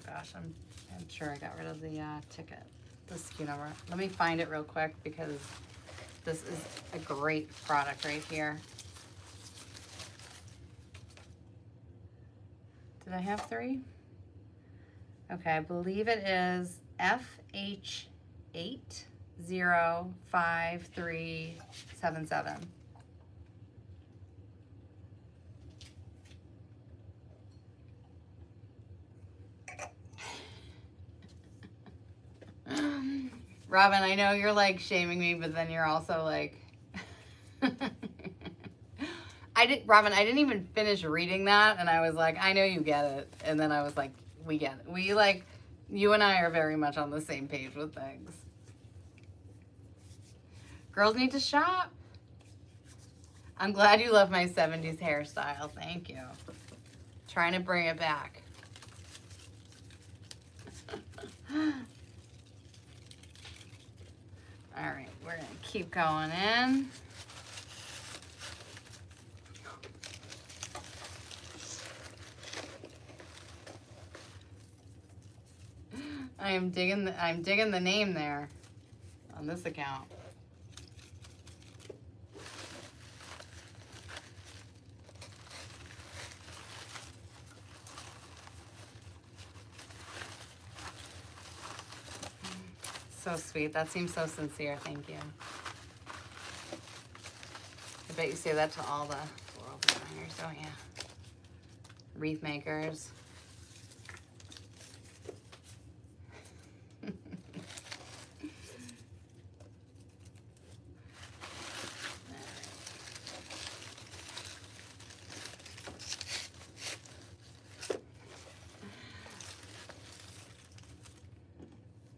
gosh, I'm sure I got rid of the ticket, the SKU number. Let me find it real quick because this is a great product right here. Did I have 3? Okay, I believe it is FH805377. Robin, I know you're like shaming me, but then you're also like, Robin, I didn't even finish reading that, and I was like, I know you get it. And then I was like, we get it. We like, you and I are very much on the same page with things. Girls need to shop. I'm glad you love my 70s hairstyle. Thank you. Trying to bring it back. All right, we're gonna keep going in. I'm digging the name there on this account. So sweet. That seems so sincere. Thank you. I bet you say that to all the floral designers, don't you? Wreath makers.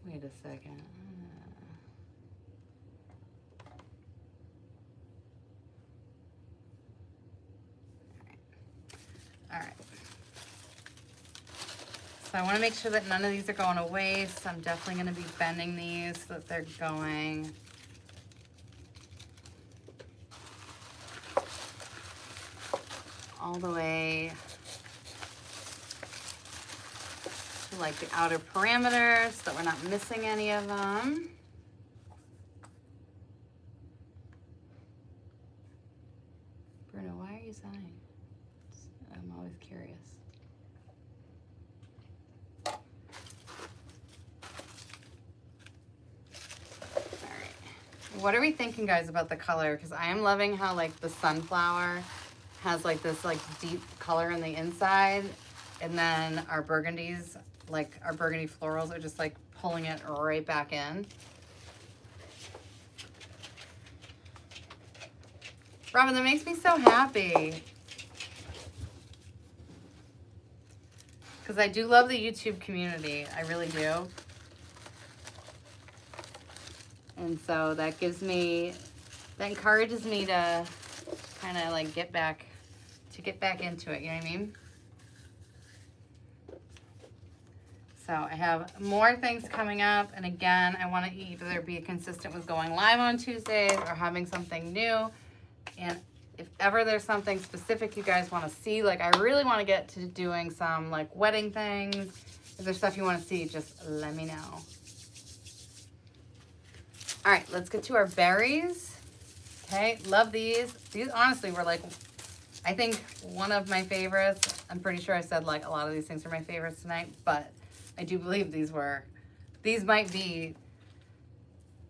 Wait a second. All right. So I want to make sure that none of these are going to waste. I'm definitely going to be bending these so that they're going all the way to like the outer parameters so that we're not missing any of them. Bruno, why are you sighing? I'm always curious. What are we thinking, guys, about the color? Because I am loving how like the sunflower has like this like deep color in the inside, and then our burgundies, like our burgundy florals, are just like pulling it right back in. Robin, that makes me so happy. Because I do love the YouTube community. I really do. And so that gives me, that encourages me to kind of like get back into it, you know what I mean? So I have more things coming up, and again, I want to either be consistent with going live on Tuesdays or having something new. And if ever there's something specific you guys want to see, like I really want to get to doing some like wedding things. If there's stuff you want to see, just let me know. All right, let's get to our berries. Okay, love these. These honestly were like I think one of my favorites, I'm pretty sure I said like a lot of these things are my favorites tonight, but I do believe these might be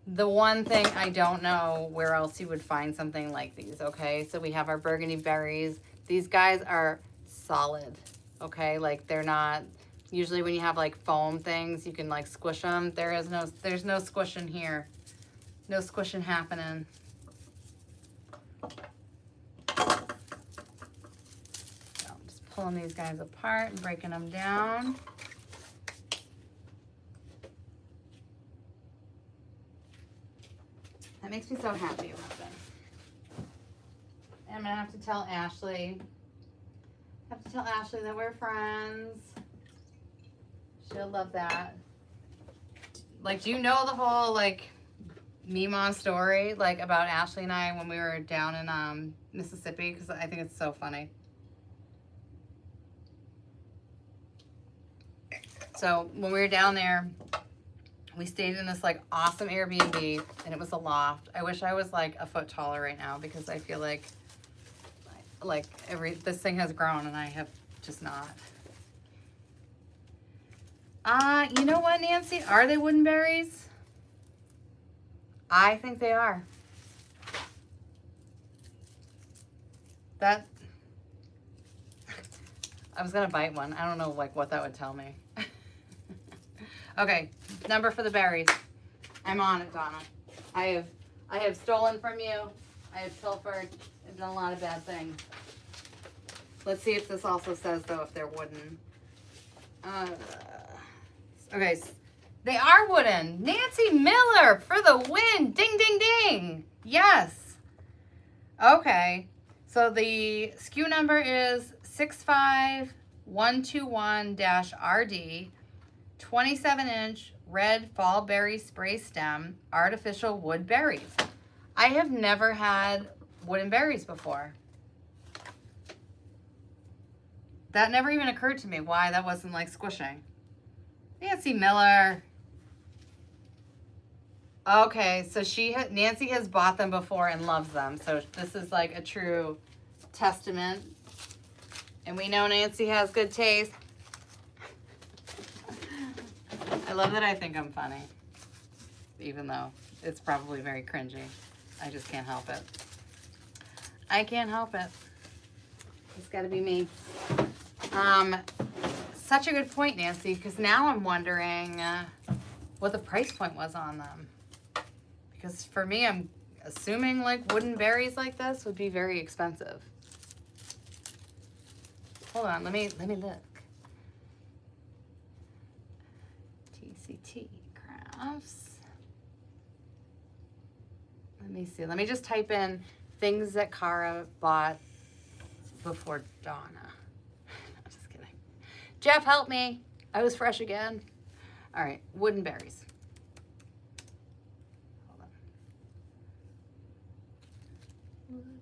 the one thing I don't know where else you would find something like these, okay? So we have our burgundy berries. These guys are solid, okay? Like they're not, usually when you have like foam things, you can like squish them. There's no squishing here. No squishing happening. So I'm just pulling these guys apart and breaking them down. That makes me so happy about them. And I'm gonna have to tell Ashley. That we're friends. She'll love that. Like, do you know the whole like Mima story like about Ashley and I when we were down in Mississippi? Because I think it's so funny. So when we were down there, we stayed in this like awesome Airbnb, and it was a loft. I wish I was like a foot taller right now because I feel like this thing has grown and I have just not. You know what, Nancy? Are they wooden berries? I think they are. I was gonna bite one. I don't know like what that would tell me. Okay, number for the berries. I'm on it, Donna. I have stolen from you. I have pilfered. I've done a lot of bad things. Let's see if this also says though if they're wooden. Okay, they are wooden. Nancy Miller for the win. Ding, ding, ding. Yes. Okay, so the SKU number is 65121-RD. 27-inch red fall berry spray stem, artificial wood berries. I have never had wooden berries before. That never even occurred to me why that wasn't like squishing. Nancy Miller. Okay, so Nancy has bought them before and loves them. So this is like a true testament. And we know Nancy has good taste. I love that I think I'm funny, even though it's probably very cringy. I just can't help it. I can't help it. It's got to be me. Such a good point, Nancy, because now I'm wondering what the price point was on them. Because for me, I'm assuming like wooden berries like this would be very expensive. Hold on, let me look. TCT crafts. Let me see. Let me just type in things that Cara bought before Donna. I'm just kidding. Jeff, help me. I was fresh again. All right, wooden berries. Hold on. Wooden.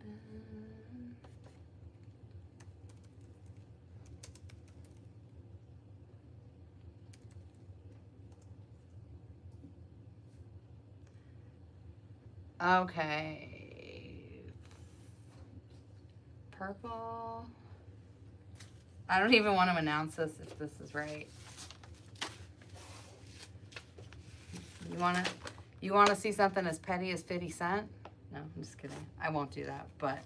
Okay. Purple. I don't even want to announce this if this is right. You want to see something as petty as 50 cent? No, I'm just kidding. I won't do that. But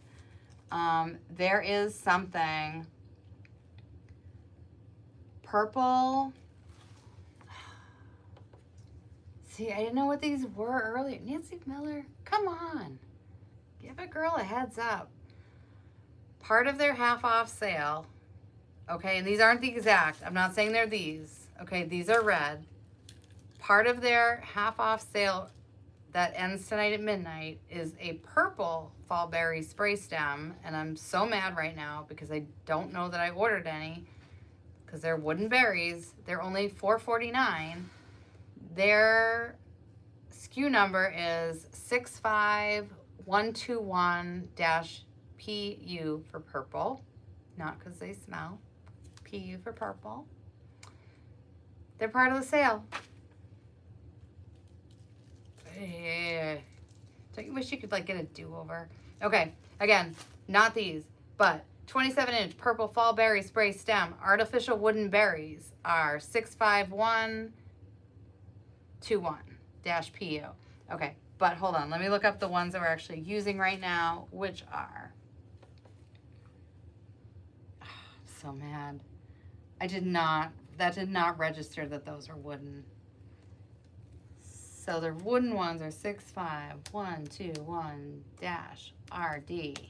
there is something purple. See, I didn't know what these were earlier. Nancy Miller, come on. Give a girl a heads up. Part of their half off sale. Okay, and these aren't the exact. I'm not saying they're these. Okay, these are red. Part of their half off sale that ends tonight at midnight is a purple fall berry spray stem. And I'm so mad right now because I don't know that I ordered any because they're wooden berries. They're only $4.49. Their SKU number is 65121-PU for purple. Not because they smell. PU for purple. They're part of the sale. Yeah. Don't you wish you could like get a do-over? Okay, again, not these, but 27-inch purple fall berry spray stem. Artificial wooden berries are 65121-PU. Okay, but hold on. Let me look up the ones that we're actually using right now, which are... So mad. That did not register that those are wooden. So the wooden ones are 65121-RD.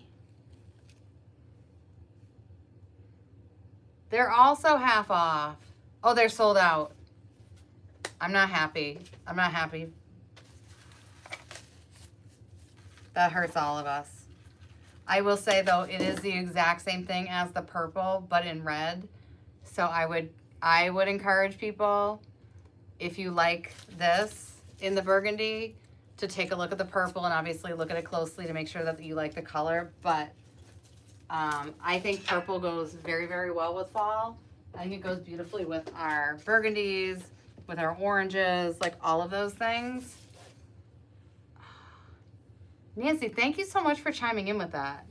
They're also half off. Oh, they're sold out. I'm not happy. I'm not happy. That hurts all of us. I will say though, it is the exact same thing as the purple, but in red. So I would encourage people, if you like this in the burgundy, to take a look at the purple and obviously look at it closely to make sure that you like the color. But I think purple goes very, very well with fall. I think it goes beautifully with our burgundies, with our oranges, like all of those things. Nancy, thank you so much for chiming in with that.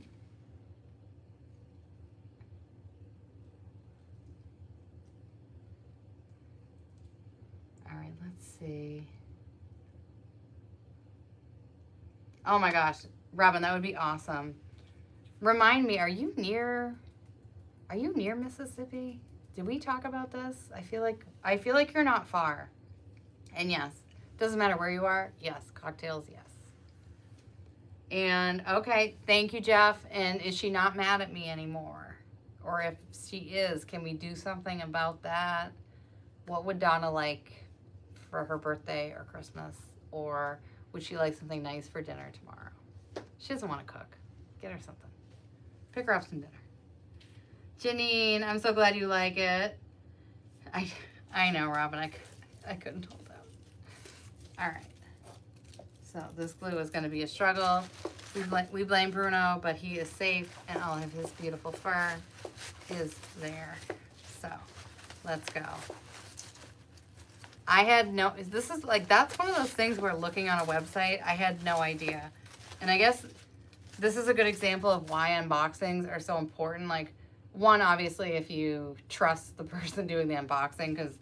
All right, let's see. Oh my gosh, Robin, that would be awesome. Remind me, are you near Mississippi? Did we talk about this? I feel like you're not far. And yes, doesn't matter where you are. Yes, cocktails, yes. And okay, thank you, Jeff. And is she not mad at me anymore? Or if she is, can we do something about that? What would Donna like for her birthday or Christmas? Or would she like something nice for dinner tomorrow? She doesn't want to cook. Get her something. Pick her up some dinner. Janine, I'm so glad you like it. I know, Robin. I couldn't hold out. All right. So this glue is going to be a struggle. We blame Bruno, but he is safe, and all of his beautiful fur is there. So let's go. This is like, that's one of those things where looking on a website, I had no idea. And I guess this is a good example of why unboxings are so important. Like, one, obviously, if you trust the person doing the unboxing, because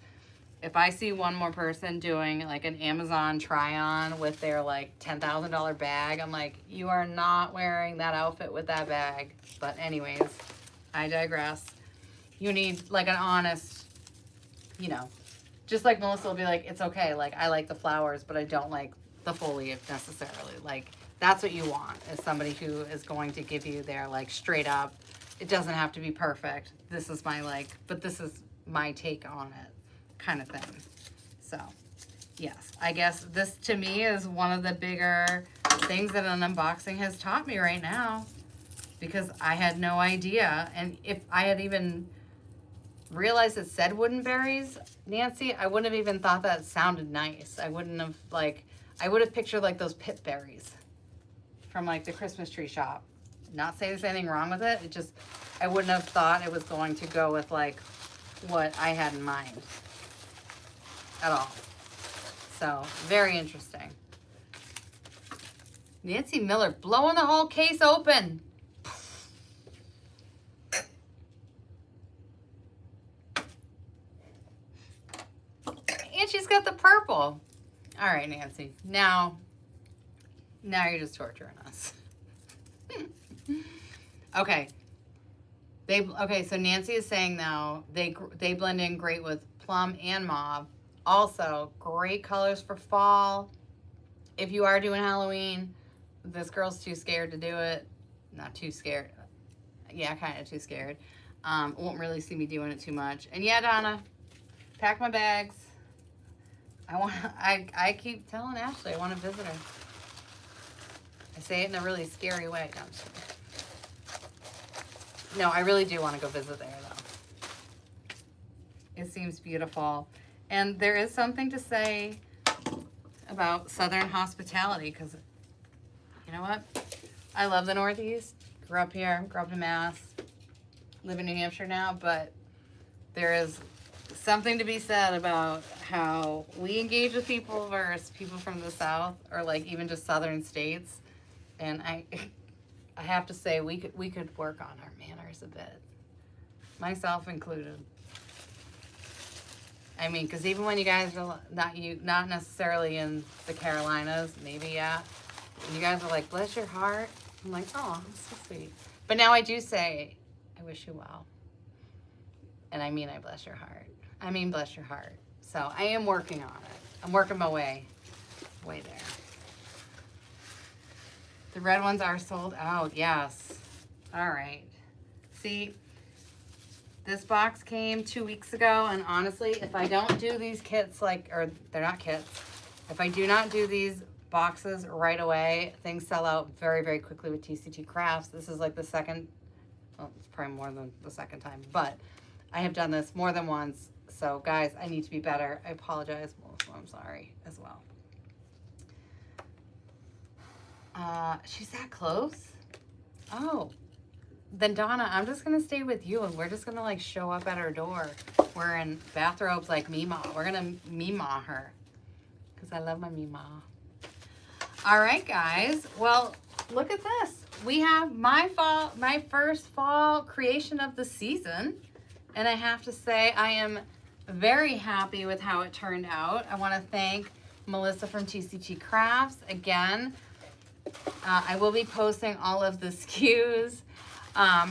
if I see one more person doing like an Amazon try-on with their like $10,000 bag, I'm like, you are not wearing that outfit with that bag. But anyways, I digress. You need like an honest, just like Melissa will be like, it's okay. Like, I like the flowers, but I don't like the foliage necessarily. Like, that's what you want, is somebody who is going to give you their like straight up, it doesn't have to be perfect. This is my but this is my take on it kind of thing. So yes, I guess this to me is one of the bigger things that an unboxing has taught me right now, because I had no idea. And if I had even realized it said wooden berries, Nancy, I wouldn't have even thought that sounded nice. I wouldn't have I would have pictured like those pip berries from like the Christmas tree shop. Not saying there's anything wrong with it. It just, I wouldn't have thought it was going to go with like what I had in mind at all. So very interesting. Nancy Miller blowing the whole case open. And she's got the purple. All right, Nancy. Now you're just torturing us. Okay. So Nancy is saying now they blend in great with plum and mauve. Also, great colors for fall. If you are doing Halloween, this girl's too scared to do it. Not too scared. Yeah, kind of too scared. Won't really see me doing it too much. And yeah, Donna, pack my bags. I keep telling Ashley I want to visit her. I say it in a really scary way. No, I really do want to go visit there, though. It seems beautiful. And there is something to say about Southern hospitality, because you know what? I love the Northeast. Grew up here, grew up in Mass, live in New Hampshire now, but there is something to be said about how we engage with people versus people from the South, or like even just Southern states. And I have to say we could work on our manners a bit, myself included. I mean, because even when you guys are not necessarily in the Carolinas, maybe yeah, and you guys are like, bless your heart. I'm like, oh, that's so sweet. But now I do say, I wish you well, and I mean, I bless your heart. I mean, bless your heart. So I am working on it. I'm working my way there. The red ones are sold out. Yes. All right. See, this box came 2 weeks ago, and honestly, if I don't do these kits or they're not kits, if I do not do these boxes right away, things sell out very, very quickly with TCT Crafts. This is like the second, well, it's probably more than the second time, but I have done this more than once. So guys, I need to be better. I apologize. Well, I'm sorry as well. She's that close? Oh, then Donna, I'm just gonna stay with you and we're just gonna like show up at her door. We're in bathrobes like Mima. We're gonna Mima her because I love my Mima. All right, guys. Well, look at this. We have my first fall creation of the season. And I have to say, I am very happy with how it turned out. I want to thank Melissa from TCT Crafts again. I will be posting all of the SKUs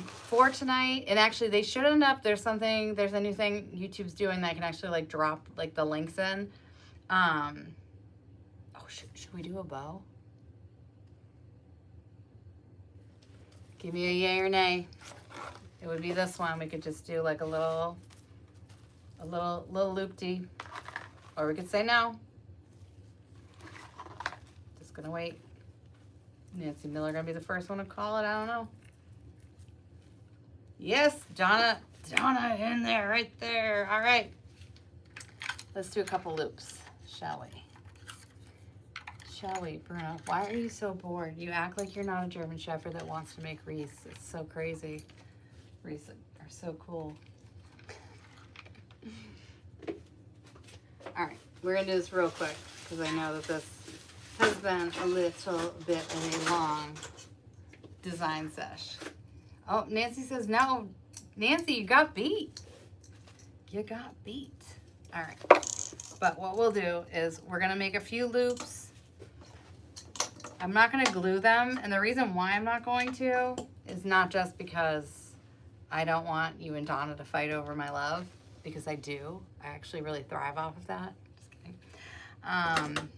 for tonight. And actually, they should end up. There's a new thing YouTube's doing that I can actually like drop like the links in. Oh, should we do a bow? Give me a yay or nay. It would be this one. We could just do like a little loop-de. Or we could say no. Just gonna wait. Nancy Miller gonna be the first one to call it. I don't know. Yes, Donna in there, right there. All right. Let's do a couple loops, shall we? Shall we, Bruno? Why are you so bored? You act like you're not a German Shepherd that wants to make wreaths. It's so crazy. Wreaths are so cool. All right, we're gonna do this real quick because I know that this has been a little bit of a long design sesh. Oh, Nancy says no. Nancy, you got beat. You got beat. All right, but what we'll do is we're gonna make a few loops. I'm not going to glue them, and the reason why I'm not going to is not just because I don't want you and Donna to fight over my love, because I do. I actually really thrive off of that. Just kidding.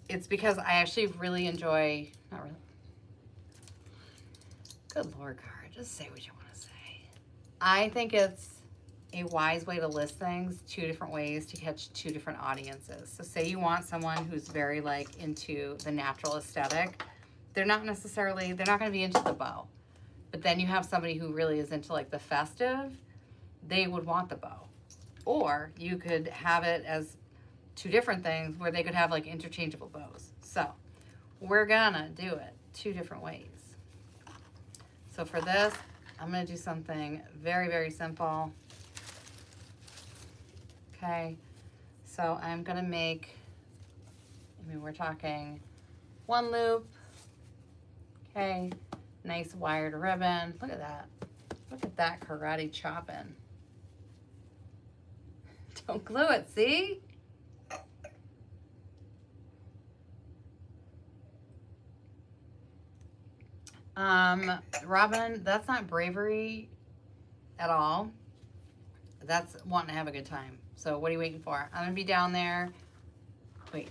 It's because I actually really enjoy, not really. Good Lord, Cara, just say what you want to say. I think it's a wise way to list things 2 different ways to catch 2 different audiences. So say you want someone who's very like into the natural aesthetic. They're not going to be into the bow. But then you have somebody who really is into like the festive. They would want the bow. Or you could have it as 2 different things where they could have like interchangeable bows. So we're gonna do it 2 different ways. So for this, I'm gonna do something very, very simple. Okay, so I'm gonna make, we're talking 1 loop, okay, nice wired ribbon. Look at that karate chopping. Don't glue it, see? Robin, that's not bravery at all. That's wanting to have a good time. So what are you waiting for? I'm gonna be down there. Wait,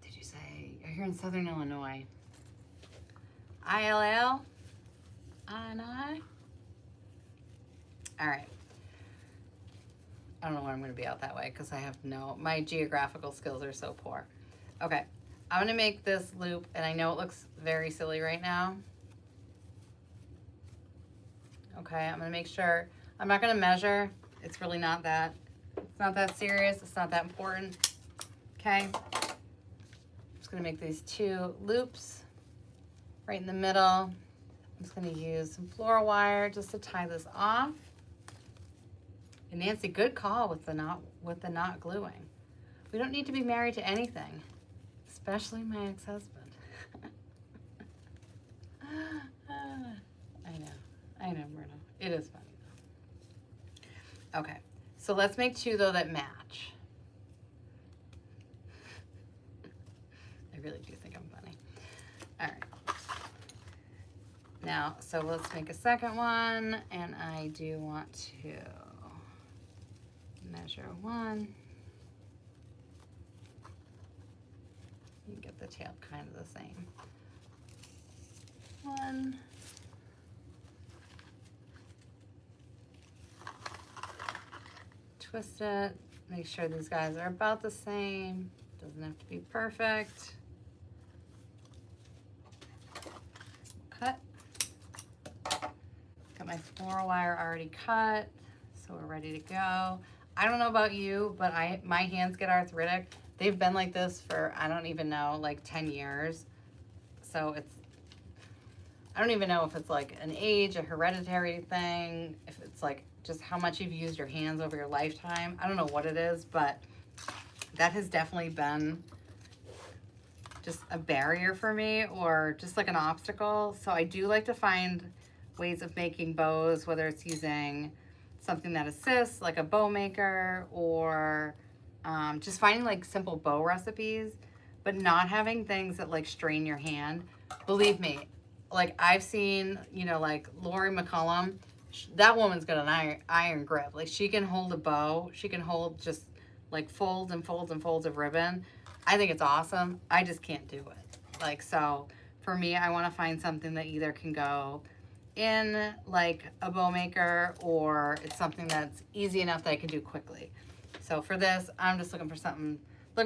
did you say you're here in Southern Illinois? ILL? I? All right. I don't know when I'm gonna be out that way because I have my geographical skills are so poor. Okay, I'm gonna make this loop, and I know it looks very silly right now. Okay, I'm gonna make sure, I'm not gonna measure. It's really not that, it's not that serious. It's not that important. Okay, I'm just gonna make these 2 loops right in the middle. I'm just gonna use some floral wire just to tie this off. And Nancy, good call with the not gluing. We don't need to be married to anything, especially my ex-husband. I know, Bruno. It is funny though. Okay, so let's make two though that match. I really do think I'm funny. All right. Now, so let's make a second one, and I do want to measure one. You can get the tail kind of the same. One. Twist it. Make sure these guys are about the same. Doesn't have to be perfect. Cut. Got my floral wire already cut, so we're ready to go. I don't know about you, but my hands get arthritic. They've been like this for, I don't even know, like 10 years. So I don't even know if it's like an age, a hereditary thing, if it's like just how much you've used your hands over your lifetime. I don't know what it is, but that has definitely been just a barrier for me, or just like an obstacle. So I do like to find ways of making bows, whether it's using something that assists, like a bow maker, or just finding like simple bow recipes, but not having things that like strain your hand. Believe me, like I've seen, you know, like Lori McCullum, that woman's got an iron grip. Like she can hold a bow, she can hold just like folds and folds and folds of ribbon. I think it's awesome. I just can't do it. Like, so for me, I want to find something that either can go in like a bow maker, or it's something that's easy enough that I can do quickly. So for this, I'm just looking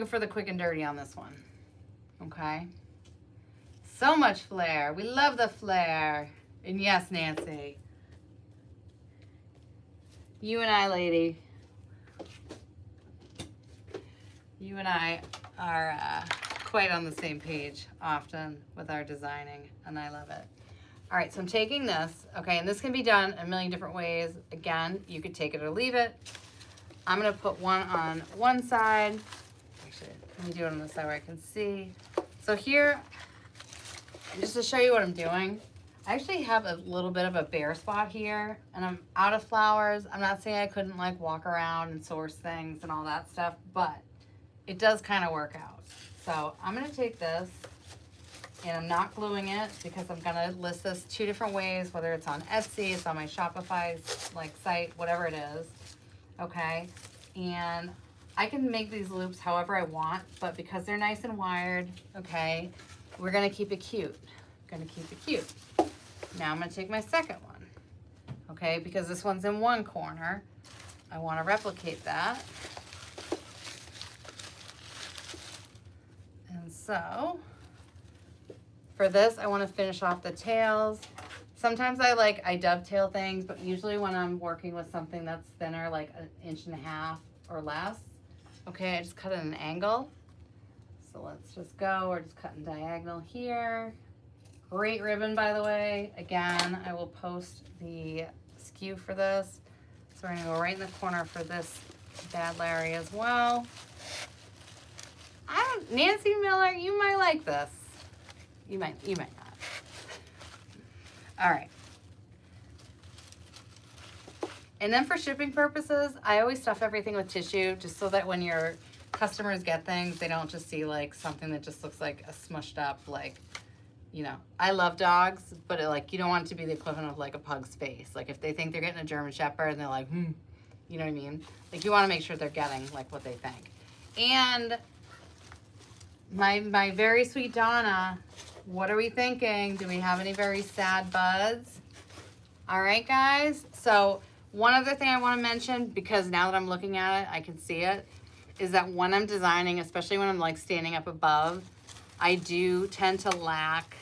for the quick and dirty on this one. Okay. So much flair. We love the flair. And yes, Nancy. You and I, lady. You and I are quite on the same page often with our designing, and I love it. All right, so I'm taking this, okay, and this can be done a million different ways. Again, you could take it or leave it. I'm gonna put one on one side. Actually, let me do it on the side where I can see. So here, just to show you what I'm doing, I actually have a little bit of a bare spot here, and I'm out of flowers. I'm not saying I couldn't like walk around and source things and all that stuff, but it does kind of work out. So I'm gonna take this, and I'm not gluing it because I'm gonna list this 2 different ways, whether it's on Etsy, it's on my Shopify like site, whatever it is. Okay, and I can make these loops however I want, but because they're nice and wired, okay, we're gonna keep it cute. Now I'm gonna take my second one, okay, because this one's in one corner. I wanna replicate that. And so, for this, I wanna finish off the tails. Sometimes I dovetail things, but usually when I'm working with something that's thinner, like 1.5 inches or less, okay, I just cut at an angle. So let's just go, we're just cutting diagonal here. Great ribbon, by the way. Again, I will post the SKU for this. So we're gonna go right in the corner for this bad Larry as well. Nancy Miller, you might like this. You might not. All right. And then for shipping purposes, I always stuff everything with tissue just so that when your customers get things, they don't just see like something that just looks like a smushed up, like, you know, I love dogs, but like you don't want it to be the equivalent of like a pug's face. Like if they think they're getting a German Shepherd and they're like, you know what I mean? Like you want to make sure they're getting like what they think. And my very sweet Donna, what are we thinking? Do we have any very sad buds? All right, guys. So one other thing I want to mention, because now that I'm looking at it, I can see it, is that when I'm designing, especially when I'm like standing up above, I do tend to lack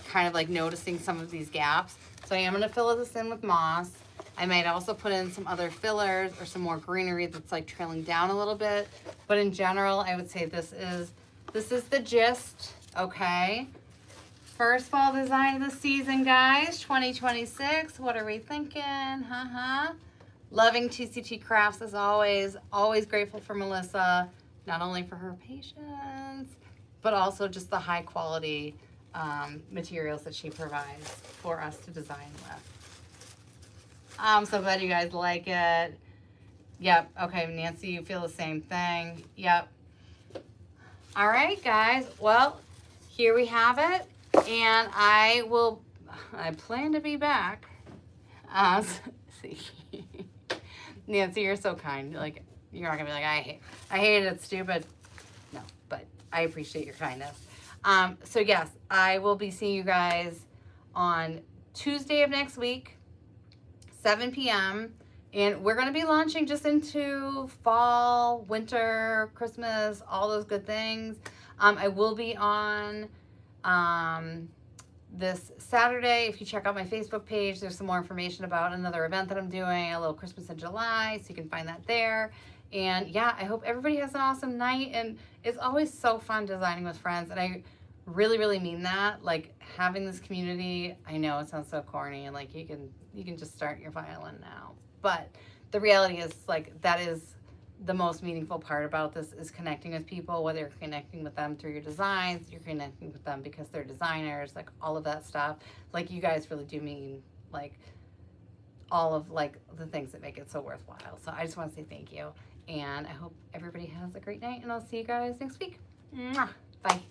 kind of like noticing some of these gaps. So I am going to fill this in with moss. I might also put in some other fillers or some more greenery that's like trailing down a little bit. But in general, I would say this is the gist, okay? First fall design of the season, guys, 2026. What are we thinking? Loving TCT Crafts as always. Always grateful for Melissa, not only for her patience, but also just the high quality materials that she provides for us to design with. I'm so glad you guys like it. Yep. Okay, Nancy, you feel the same thing. Yep. All right, guys. Well, here we have it. And I plan to be back. See, Nancy, you're so kind. Like, you're not gonna be like, I hate it, it's stupid. No, but I appreciate your kindness. So yes, I will be seeing you guys on Tuesday of next week, 7 p.m. And we're going to be launching just into fall, winter, Christmas, all those good things. I will be on this Saturday. If you check out my Facebook page, there's some more information about another event that I'm doing, a little Christmas in July, so you can find that there. And yeah, I hope everybody has an awesome night. And it's always so fun designing with friends. And I really, really mean that. Like, having this community, I know it sounds so corny, and like you can just start your violin now. But the reality is, like, that is the most meaningful part about this, is connecting with people, whether you're connecting with them through your designs, you're connecting with them because they're designers, like all of that stuff. Like, you guys really do mean, like, all of, like, the things that make it so worthwhile. So I just want to say thank you. And I hope everybody has a great night, and I'll see you guys next week. Mwah. Bye.